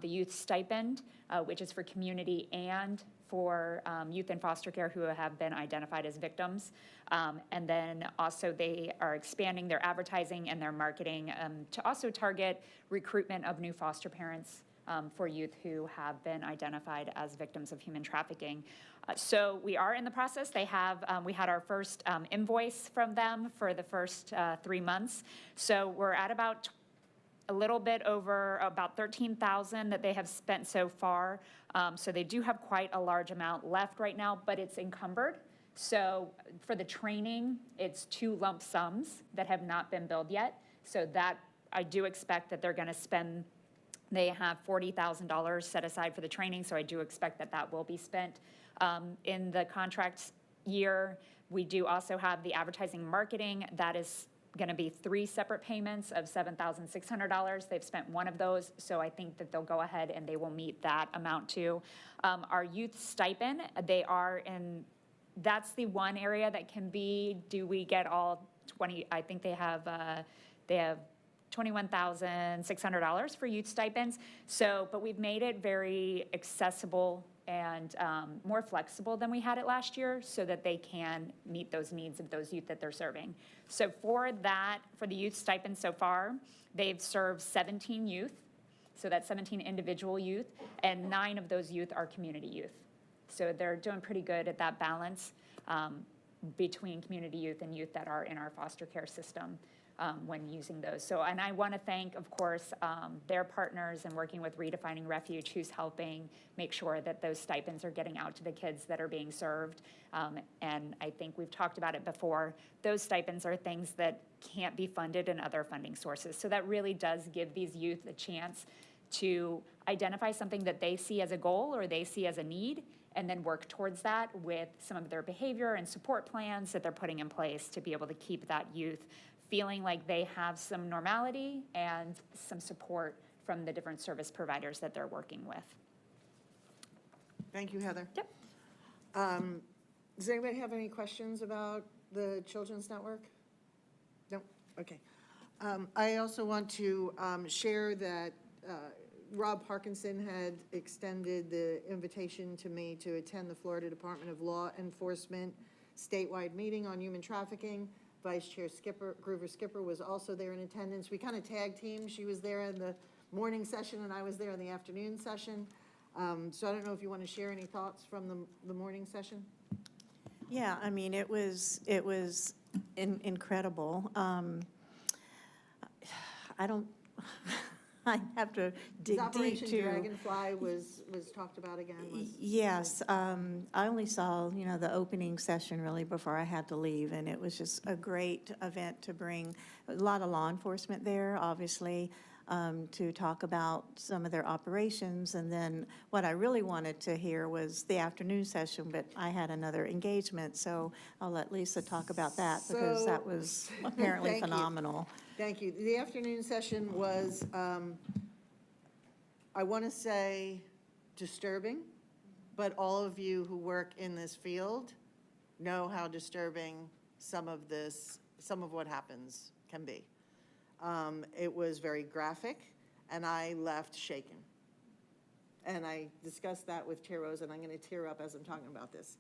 Speaker 20: The youth stipend, which is for community and for youth in foster care who have been identified as victims. And then also they are expanding their advertising and their marketing to also target recruitment of new foster parents for youth who have been identified as victims of human trafficking. So we are in the process. They have, we had our first invoice from them for the first 3 months. So we're at about a little bit over about $13,000 that they have spent so far. So they do have quite a large amount left right now, but it's encumbered. So for the training, it's 2 lump sums that have not been billed yet. So that I do expect that they're going to spend. They have $40,000 set aside for the training, so I do expect that that will be spent in the contract year. We do also have the advertising and marketing. That is going to be 3 separate payments of $7,600. They've spent one of those, so I think that they'll go ahead and they will meet that amount too. Our youth stipend, they are in, that's the one area that can be, do we get all 20, I think they have $21,600 for youth stipends. So, but we've made it very accessible and more flexible than we had it last year so that they can meet those needs of those youth that they're serving. So for that, for the youth stipend so far, they've served 17 youth. So that's 17 individual youth, and 9 of those youth are community youth. So they're doing pretty good at that balance between community youth and youth that are in our foster care system. When using those. So, and I want to thank, of course, their partners and working with Redefining Refuge, who's helping make sure that those stipends are getting out to the kids that are being served. And I think we've talked about it before. Those stipends are things that can't be funded in other funding sources. So that really does give these youth a chance to identify something that they see as a goal or they see as a need, and then work towards that with some of their behavior and support plans that they're putting in place to be able to keep that youth feeling like they have some normality and some support from the different service providers that they're working with.
Speaker 4: Thank you, Heather.
Speaker 20: Yep.
Speaker 4: Does anybody have any questions about the Children's Network? No? Okay. I also want to share that Rob Parkinson had extended the invitation to me to attend the Florida Department of Law Enforcement statewide meeting on human trafficking. Vice Chair Groover Skipper was also there in attendance. We kind of tag teamed. She was there in the morning session and I was there in the afternoon session. So I don't know if you want to share any thoughts from the morning session?
Speaker 8: Yeah, I mean, it was incredible. I have to dig deep
Speaker 4: Operation
Speaker 8: to.
Speaker 4: Dragonfly was talked about again.
Speaker 8: Yes, I only saw, the opening session really before I had to leave, and it was just a great event to bring a lot of law enforcement there, obviously, to talk about some of their operations. And then what I really wanted to hear was the afternoon session, but I had another engagement, so I'll let Lisa talk about that because that was apparently phenomenal.
Speaker 4: Thank you. The afternoon session was, I want to say, disturbing, but all of you who work in this field know how disturbing some of what happens can be. It was very graphic, and I left shaken. And I discussed that with Chair Rose, and I'm going to tear up as I'm talking about this.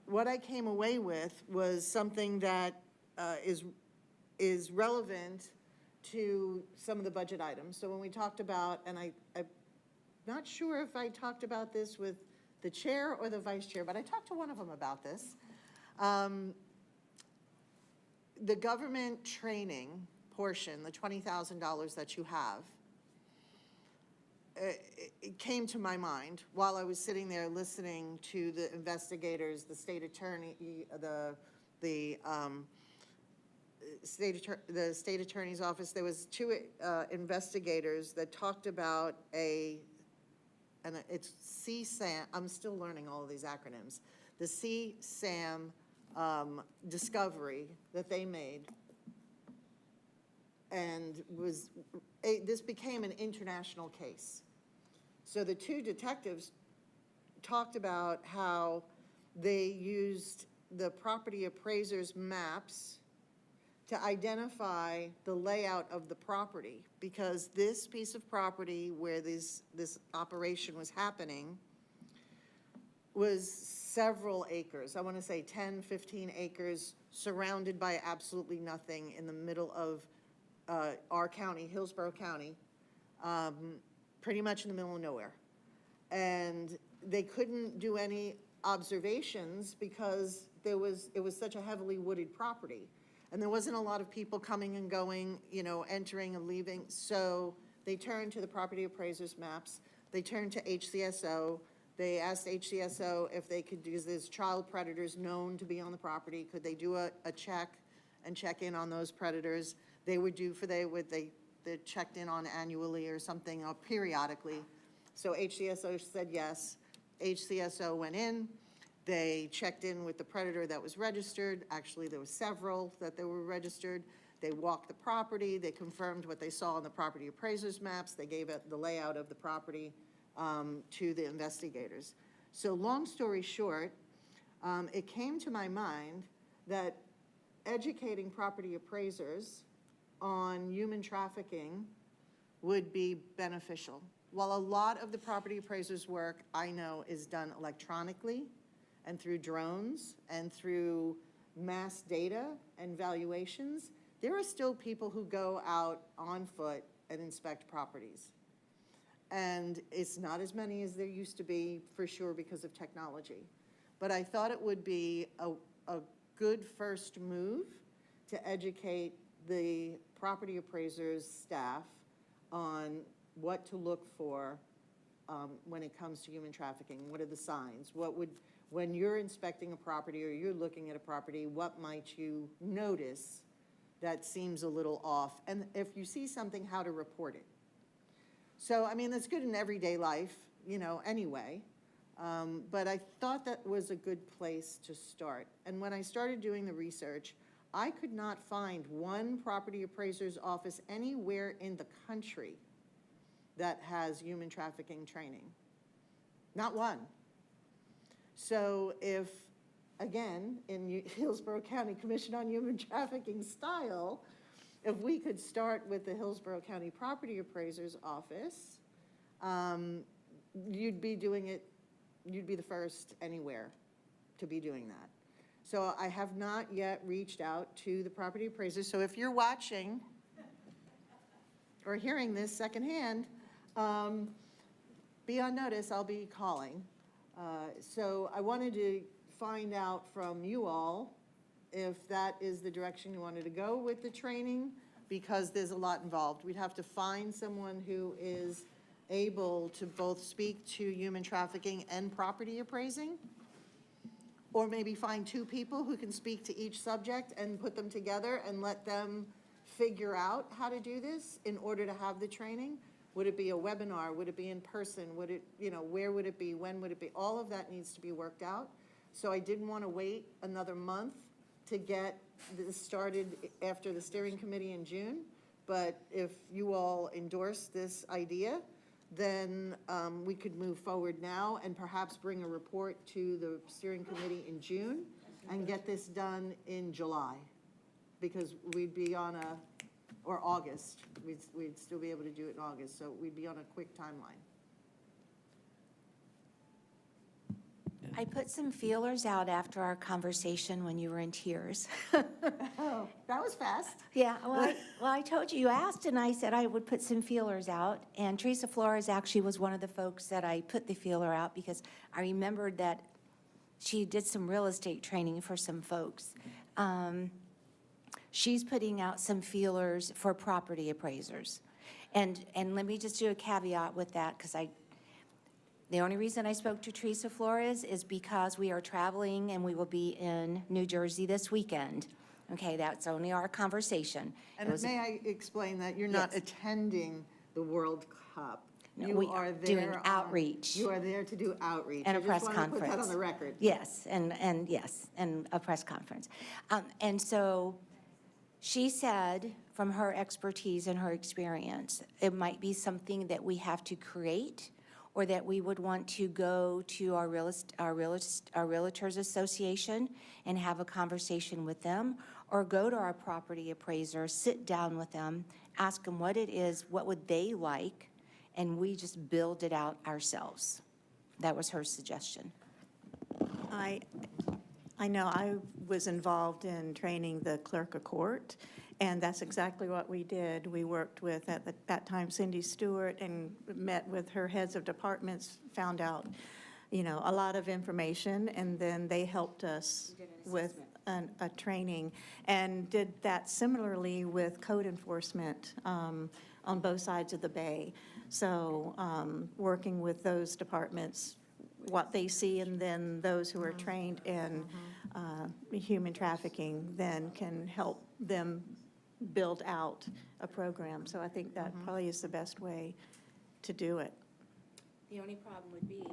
Speaker 4: What I came away with was something that is relevant to some of the budget items. So when we talked about, and I'm not sure if I talked about this with the chair or the vice chair, but I talked to one of them about this. The government training portion, the $20,000 that you have, it came to my mind while I was sitting there listening to the investigators, the state attorney, the state attorney's office. There was two investigators that talked about and it's CSAM, I'm still learning all of these acronyms, the CSAM discovery that they made, and this became an international case. So the two detectives talked about how they used the property appraiser's maps to identify the layout of the property, because this piece of property where this operation was happening was several acres. I want to say 10, 15 acres, surrounded by absolutely nothing in the middle of our county, Hillsborough County, pretty much in the middle of nowhere. And they couldn't do any observations because it was such a heavily wooded property. And there wasn't a lot of people coming and going, entering and leaving. So they turned to the property appraiser's maps. They turned to HCSO. They asked HCSO if they could, because there's child predators known to be on the property, could they do a check and check in on those predators? They would do they checked in on annually or something, or periodically. So HCSO said yes. HCSO went in. They checked in with the predator that was registered. Actually, there were several that they were registered. They walked the property. They confirmed what they saw on the property appraiser's maps. They gave it the layout of the property to the investigators. So long story short, it came to my mind that educating property appraisers on human trafficking would be beneficial. While a lot of the property appraisers' work, I know, is done electronically and through drones and through mass data and valuations, there are still people who go out on foot and inspect properties. And it's not as many as there used to be, for sure, because of technology. But I thought it would be a good first move to educate the property appraisers' staff on what to look for when it comes to human trafficking. What are the signs? When you're inspecting a property or you're looking at a property, what might you notice that seems a little off? And if you see something, how to report it. So, I mean, that's good in everyday life, anyway. But I thought that was a good place to start. And when I started doing the research, I could not find one property appraiser's office anywhere in the country that has human trafficking training. Not one. So if, again, in Hillsborough County Commission on Human Trafficking style, if we could start with the Hillsborough County Property Appraiser's Office, you'd be doing it, you'd be the first anywhere to be doing that. So I have not yet reached out to the property appraisers. So if you're watching or hearing this secondhand, be on notice, I'll be calling. So I wanted to find out from you all if that is the direction you wanted to go with the training, because there's a lot involved. We'd have to find someone who is able to both speak to human trafficking and property appraising, or maybe find two people who can speak to each subject and put them together and let them figure out how to do this in order to have the training. Would it be a webinar? Would it be in person? Would it, where would it be? When would it be? All of that needs to be worked out. So I didn't want to wait another month to get this started after the steering committee in June. But if you all endorse this idea, then we could move forward now and perhaps bring a report to the steering committee in June and get this done in July, because we'd be on or August, we'd still be able to do it in August, so we'd be on a quick timeline.
Speaker 3: I put some feelers out after our conversation when you were in tears.
Speaker 4: Oh, that was fast.
Speaker 3: Yeah, well, I told you, you asked, and I said I would put some feelers out. And Teresa Flores actually was one of the folks that I put the feeler out, because I remembered that she did some real estate training for some folks. She's putting out some feelers for property appraisers. And let me just do a caveat with that, because the only reason I spoke to Teresa Flores is because we are traveling and we will be in New Jersey this weekend. Okay, that's only our conversation.
Speaker 4: And may I explain that you're not attending the World Cup?
Speaker 3: No,
Speaker 4: you
Speaker 3: we
Speaker 4: are there
Speaker 3: doing outreach.
Speaker 4: You are there to do outreach.
Speaker 3: And a press
Speaker 4: conference. I just want to put that on the record.
Speaker 3: Yes, and a press conference. And so she said, from her expertise and her experience, it might be something that we have to create, or that we would want to go to our Realtors Association and have a conversation with them, or go to our property appraiser, sit down with them, ask them what it is, what would they like, and we just build it out ourselves. That was her suggestion.
Speaker 8: I know I was involved in training the clerk of court, and that's exactly what we did. We worked with, at that time, Cindy Stewart, and met with her heads of departments, found out, a lot of information, and then they helped us with a training, and did that similarly with code enforcement on both sides of the bay. So working with those departments, what they see, and then those who are trained in human trafficking then can help them build out a program. So I think that probably is the best way to do it.
Speaker 3: The only problem would be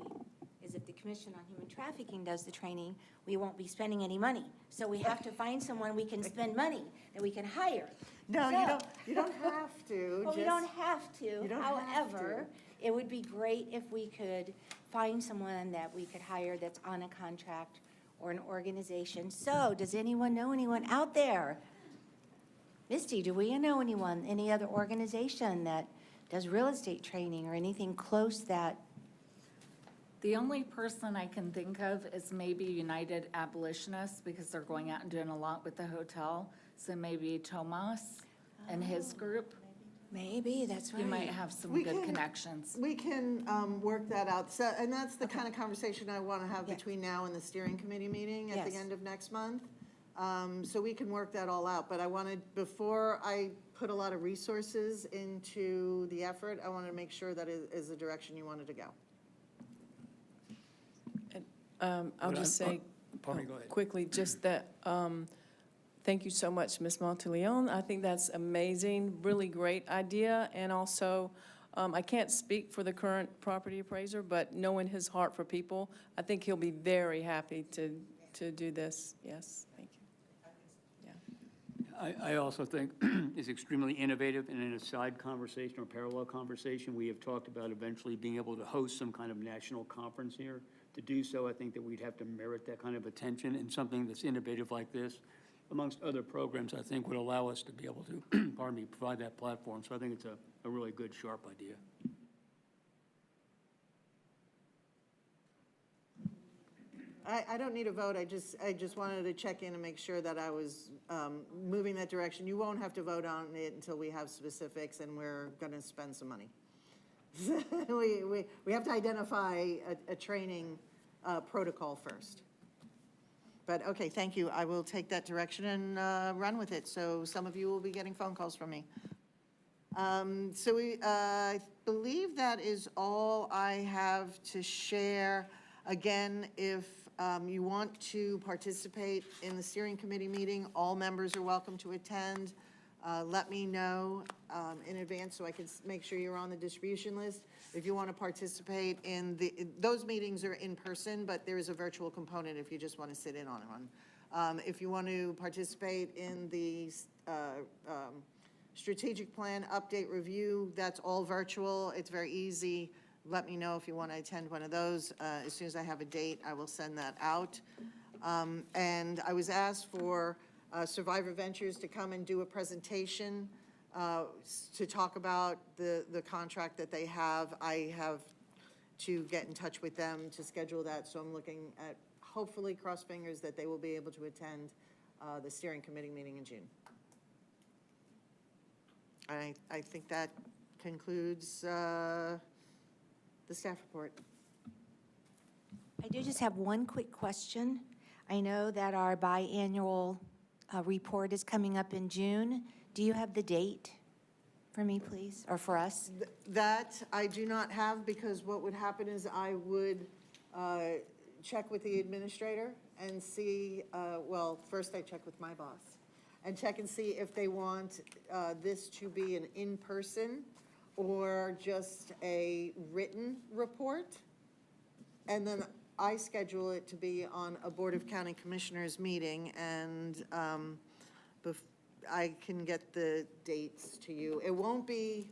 Speaker 3: is if the Commission on Human Trafficking does the training, we won't be spending any money. So we have to find someone we can spend money, that we can hire.
Speaker 4: No,
Speaker 3: So-
Speaker 4: you don't have to.
Speaker 3: Well, we don't have to.
Speaker 4: You don't have
Speaker 3: However, it would be great if we could find someone that we could hire that's on a contract or an organization. So does anyone know anyone out there? Misty, do we know anyone, any other organization that does real estate training or anything close that?
Speaker 18: The only person I can think of is maybe United Abolitionists, because they're going out and doing a lot with the hotel. So maybe Tomas and his group.
Speaker 3: Maybe, that's right.
Speaker 18: You might have some good connections.
Speaker 4: We can work that out. So, and that's the kind of conversation I want to have between now and the steering committee meeting at the end of next month. So we can work that all out. But I wanted, before I put a lot of resources into the effort, I wanted to make sure that it is the direction you wanted to go.
Speaker 5: I'll just say quickly, just that, thank you so much, Ms. Monteleone. I think that's amazing, really great idea. And also, I can't speak for the current property appraiser, but knowing his heart for people, I think he'll be very happy to do this. Yes, thank you.
Speaker 12: I also think it's extremely innovative, and in a side conversation or parallel conversation, we have talked about eventually being able to host some kind of national conference here. To do so, I think that we'd have to merit that kind of attention, and something that's innovative like this, amongst other programs, I think would allow us to be able to, pardon me, provide that platform. So I think it's a really good, sharp idea.
Speaker 4: I don't need a vote. I just wanted to check in and make sure that I was moving that direction. You won't have to vote on it until we have specifics and we're going to spend some money. we have to identify a training protocol first. But okay, thank you. I will take that direction and run with it. So some of you will be getting phone calls from me. So I believe that is all I have to share. Again, if you want to participate in the steering committee meeting, all members are welcome to attend. Let me know in advance so I can make sure you're on the distribution list. If you want to participate in those meetings are in person, but there is a virtual component if you just want to sit in on one. If you want to participate in the strategic plan update review, that's all virtual. It's very easy. Let me know if you want to attend one of those. As soon as I have a date, I will send that out. And I was asked for Survivor Ventures to come and do a presentation to talk about the contract that they have. I have to get in touch with them to schedule that, so I'm looking at, hopefully, cross fingers, that they will be able to attend the steering committee meeting in June. I think that concludes the staff report.
Speaker 3: I do just have one quick question. I know that our biannual report is coming up in June. Do you have the date for me, please, or for us?
Speaker 4: That I do not have, because what would happen is I would check with the administrator and see, well, first I check with my boss and check and see if they want this to be an in-person or just a written report. And then I schedule it to be on a Board of County Commissioners meeting, and I can get the dates to you. It won't be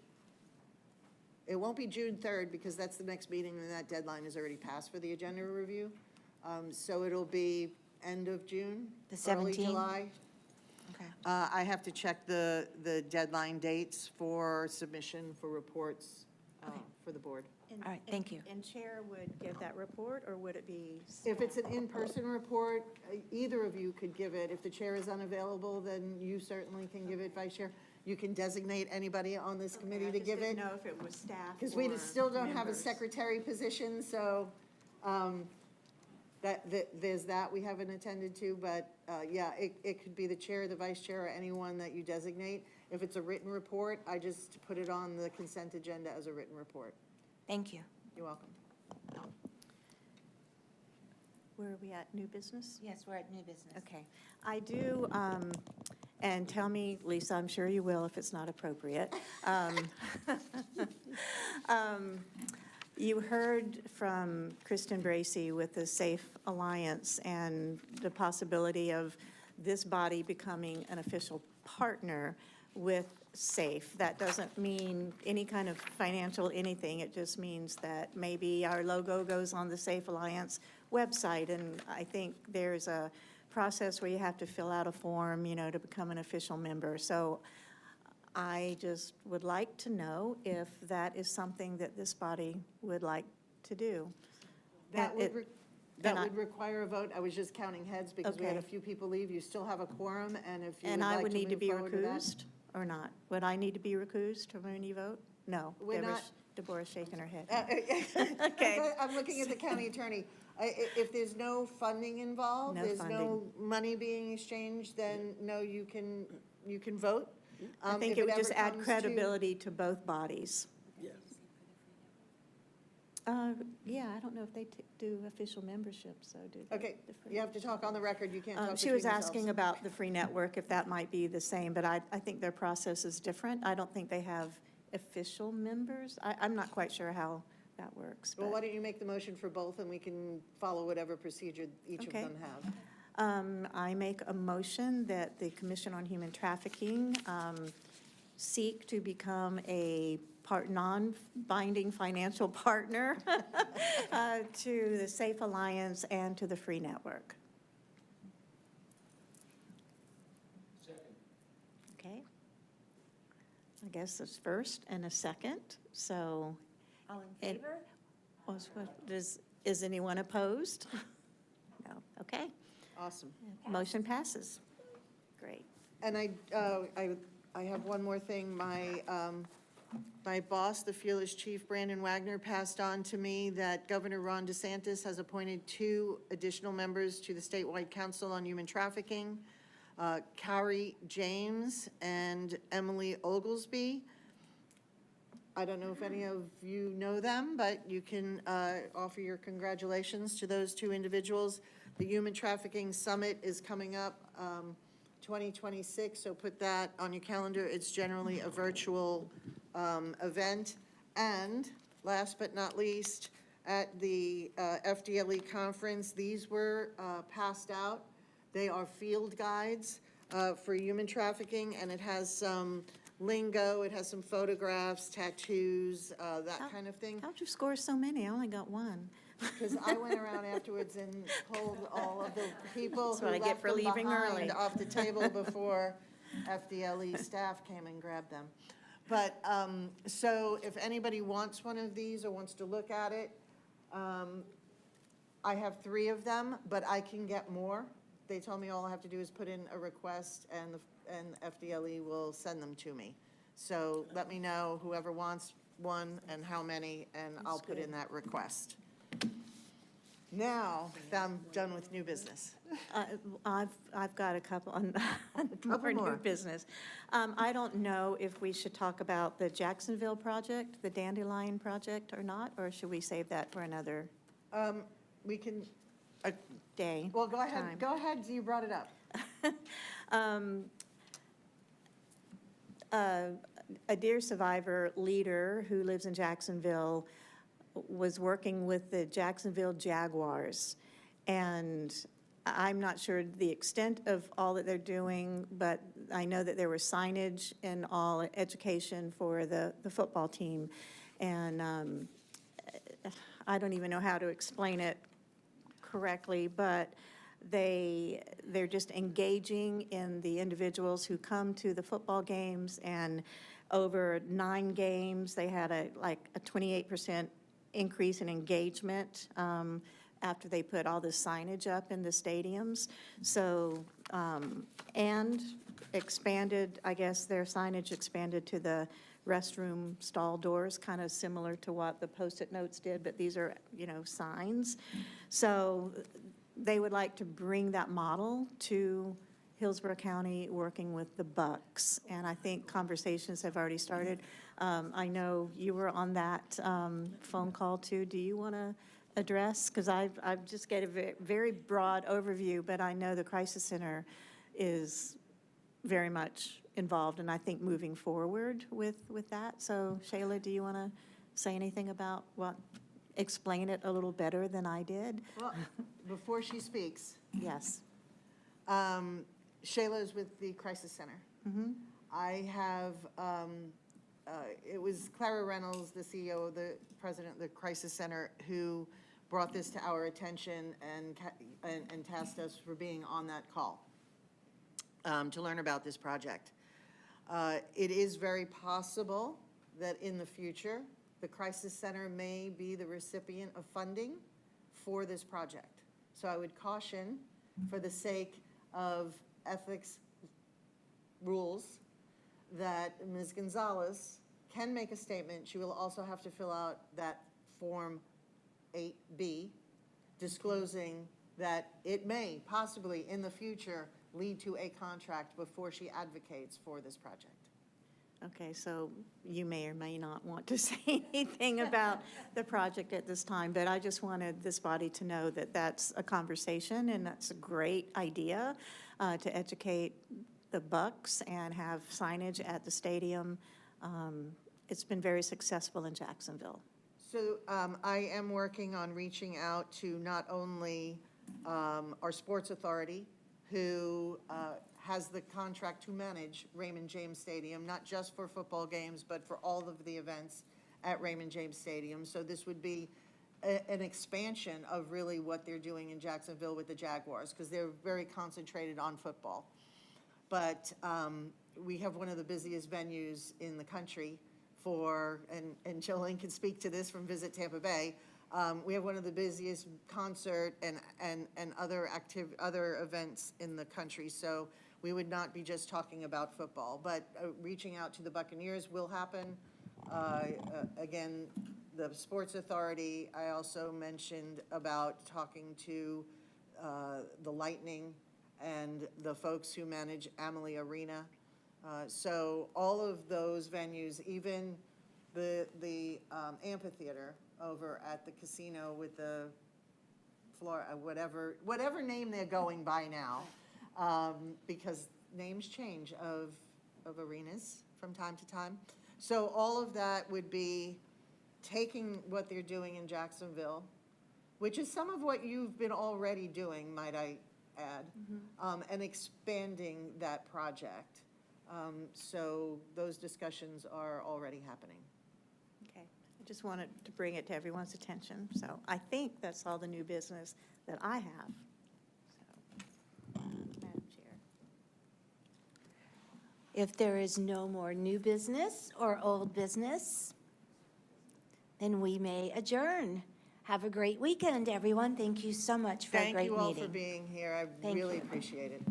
Speaker 4: June 3rd, because that's the next meeting, and that deadline is already passed for the agenda review. So it'll be end of June,
Speaker 3: the 17th?
Speaker 4: Early July.
Speaker 3: Okay.
Speaker 4: I have to check the deadline dates for submission for reports for the board.
Speaker 3: All right, thank you.
Speaker 8: And Chair would give that report, or would it be?
Speaker 4: If it's an in-person report, either of you could give it. If the chair is unavailable, then you certainly can give it, Vice Chair. You can designate anybody on this committee to give it.
Speaker 8: I just didn't know if it was staff.
Speaker 4: Because we still don't have a
Speaker 8: members.
Speaker 4: secretary position, so there's that we haven't attended to. But yeah, it could be the chair, the vice chair, or anyone that you designate. If it's a written report, I just put it on the consent agenda as a written report.
Speaker 3: Thank you.
Speaker 4: You're welcome.
Speaker 8: Where are we at, new business?
Speaker 3: Yes, we're at new business.
Speaker 8: Okay. I do, and tell me, Lisa, I'm sure you will if it's not appropriate. You heard from Kristen Bracey with the Safe Alliance and the possibility of this body becoming an official partner with SAFE. That doesn't mean any kind of financial anything. It just means that maybe our logo goes on the Safe Alliance website, and I think there's a process where you have to fill out a form, you know, to become an official member. So I just would like to know if that is something that this body would like to do.
Speaker 4: That would require a vote. I was just counting heads because we had a few people leave. You still have a quorum, and if you would like
Speaker 8: I would need to be
Speaker 4: move forward with that-
Speaker 8: recused or not? Would I need to be recused from any vote? No. Deborah's shaking her head.
Speaker 4: Okay. I'm looking at the county attorney. If there's no funding involved,
Speaker 8: No
Speaker 4: there's
Speaker 8: funding.
Speaker 4: no money being exchanged, then no, you can vote.
Speaker 8: I think
Speaker 4: If
Speaker 8: it would
Speaker 4: ever
Speaker 8: just add
Speaker 4: comes
Speaker 8: credibility to both bodies.
Speaker 4: Yes.
Speaker 8: Yeah, I don't know if they do official membership, so do they?
Speaker 4: Okay, you have to talk on the record. You can't talk
Speaker 8: She
Speaker 4: between
Speaker 8: was asking
Speaker 4: yourselves.
Speaker 8: about the free network, if that might be the same, but I think their process is different. I don't think they have official members. I'm not quite sure how that works.
Speaker 4: Well,
Speaker 8: but-
Speaker 4: why don't you make the motion for both, and we can follow whatever procedure each of
Speaker 8: Okay.
Speaker 4: them have.
Speaker 8: I make a motion that the Commission on Human Trafficking seek to become a non-binding financial partner to the Safe Alliance and to the Free Network. Okay. I guess there's first and a second, so.
Speaker 3: All in favor?
Speaker 8: Is anyone opposed? No, okay.
Speaker 4: Awesome.
Speaker 8: Motion passes. Great.
Speaker 4: And I have one more thing. My boss, the fearless chief, Brandon Wagner, passed on to me that Governor Ron DeSantis has appointed 2 additional members to the statewide Council on Human Trafficking, Carrie James and Emily Oglesby. I don't know if any of you know them, but you can offer your congratulations to those 2 individuals. The Human Trafficking Summit is coming up 2026, so put that on your calendar. It's generally a virtual event. And last but not least, at the FDLE conference, these were passed out. They are field guides for human trafficking, and it has some lingo, it has some photographs, tattoos, that kind of thing.
Speaker 8: How'd you score so many? I only got 1.
Speaker 4: Because I went around afterwards and told all of the people
Speaker 8: That's
Speaker 4: who
Speaker 8: what I get
Speaker 4: left
Speaker 8: for
Speaker 4: them
Speaker 8: leaving
Speaker 4: behind
Speaker 8: early.
Speaker 4: off the table before FDLE staff came and grabbed them. But, so if anybody wants one of these or wants to look at it, I have 3 of them, but I can get more. They told me all I have to do is put in a request, and FDLE will send them to me. So let me know whoever wants one and how many, and I'll put in that request. Now, I'm done with new business.
Speaker 8: I've got a couple on more new business. I don't know if we should talk about the Jacksonville project, the Dandelion project, or not, or should we save that for another
Speaker 4: We can,
Speaker 8: day?
Speaker 4: well, go ahead,
Speaker 8: time?
Speaker 4: go ahead, you brought it up.
Speaker 8: A dear survivor leader who lives in Jacksonville was working with the Jacksonville Jaguars. And I'm not sure the extent of all that they're doing, but I know that there was signage and all education for the football team. And I don't even know how to explain it correctly, but they're just engaging in the individuals who come to the football games, and over 9 games, they had a 28% increase in engagement after they put all the signage up in the stadiums. So, and expanded, I guess their signage expanded to the restroom stall doors, kind of similar to what the Post-it notes did, but these are, signs. So they would like to bring that model to Hillsborough County, working with the Bucks, and I think conversations have already started. I know you were on that phone call too. Do you want to address? Because I've just get a very broad overview, but I know the Crisis Center is very much involved, and I think moving forward with that. So Shayla, do you want to say anything about explain it a little better than I did?
Speaker 4: Well, before she speaks.
Speaker 8: Yes.
Speaker 4: Shayla is with the Crisis Center.
Speaker 8: Mm-hmm.
Speaker 4: I have, it was Clara Reynolds, the CEO, the president of the Crisis Center, who brought this to our attention and tasked us for being on that call to learn about this project. It is very possible that in the future, the Crisis Center may be the recipient of funding for this project. So I would caution, for the sake of ethics rules, that Ms. Gonzalez can make a statement. She will also have to fill out that Form 8B, disclosing that it may possibly in the future lead to a contract before she advocates for this project.
Speaker 8: Okay, so you may or may not want to say anything about the project at this time, but I just wanted this body to know that that's a conversation, and that's a great idea to educate the Bucks and have signage at the stadium. it's been very successful in Jacksonville.
Speaker 4: So I am working on reaching out to not only our sports authority, who has the contract to manage Raymond James Stadium, not just for football games, but for all of the events at Raymond James Stadium. So this would be an expansion of really what they're doing in Jacksonville with the Jaguars, because they're very concentrated on football. But we have one of the busiest venues in the country for, and Jolene can speak to this from Visit Tampa Bay, we have one of the busiest concert and other events in the country. So we would not be just talking about football, but reaching out to the Buccaneers will happen. Again, the Sports Authority, I also mentioned about talking to the Lightning and the folks who manage Amalie Arena. So all of those venues, even the amphitheater over at the casino with the whatever name they're going by now, because names change of arenas from time to time. So all of that would be taking what they're doing in Jacksonville, which is some of what you've been already doing, might I add, and expanding that project. So those discussions are already happening.
Speaker 8: Okay, I just wanted to bring it to everyone's attention. So I think that's all the new business that I have. So, Madam Chair.
Speaker 3: If there is no more new business or old business, then we may adjourn. Have a great weekend, everyone. Thank you so much for a great meeting.
Speaker 4: Thank you all for being here. I really appreciate it.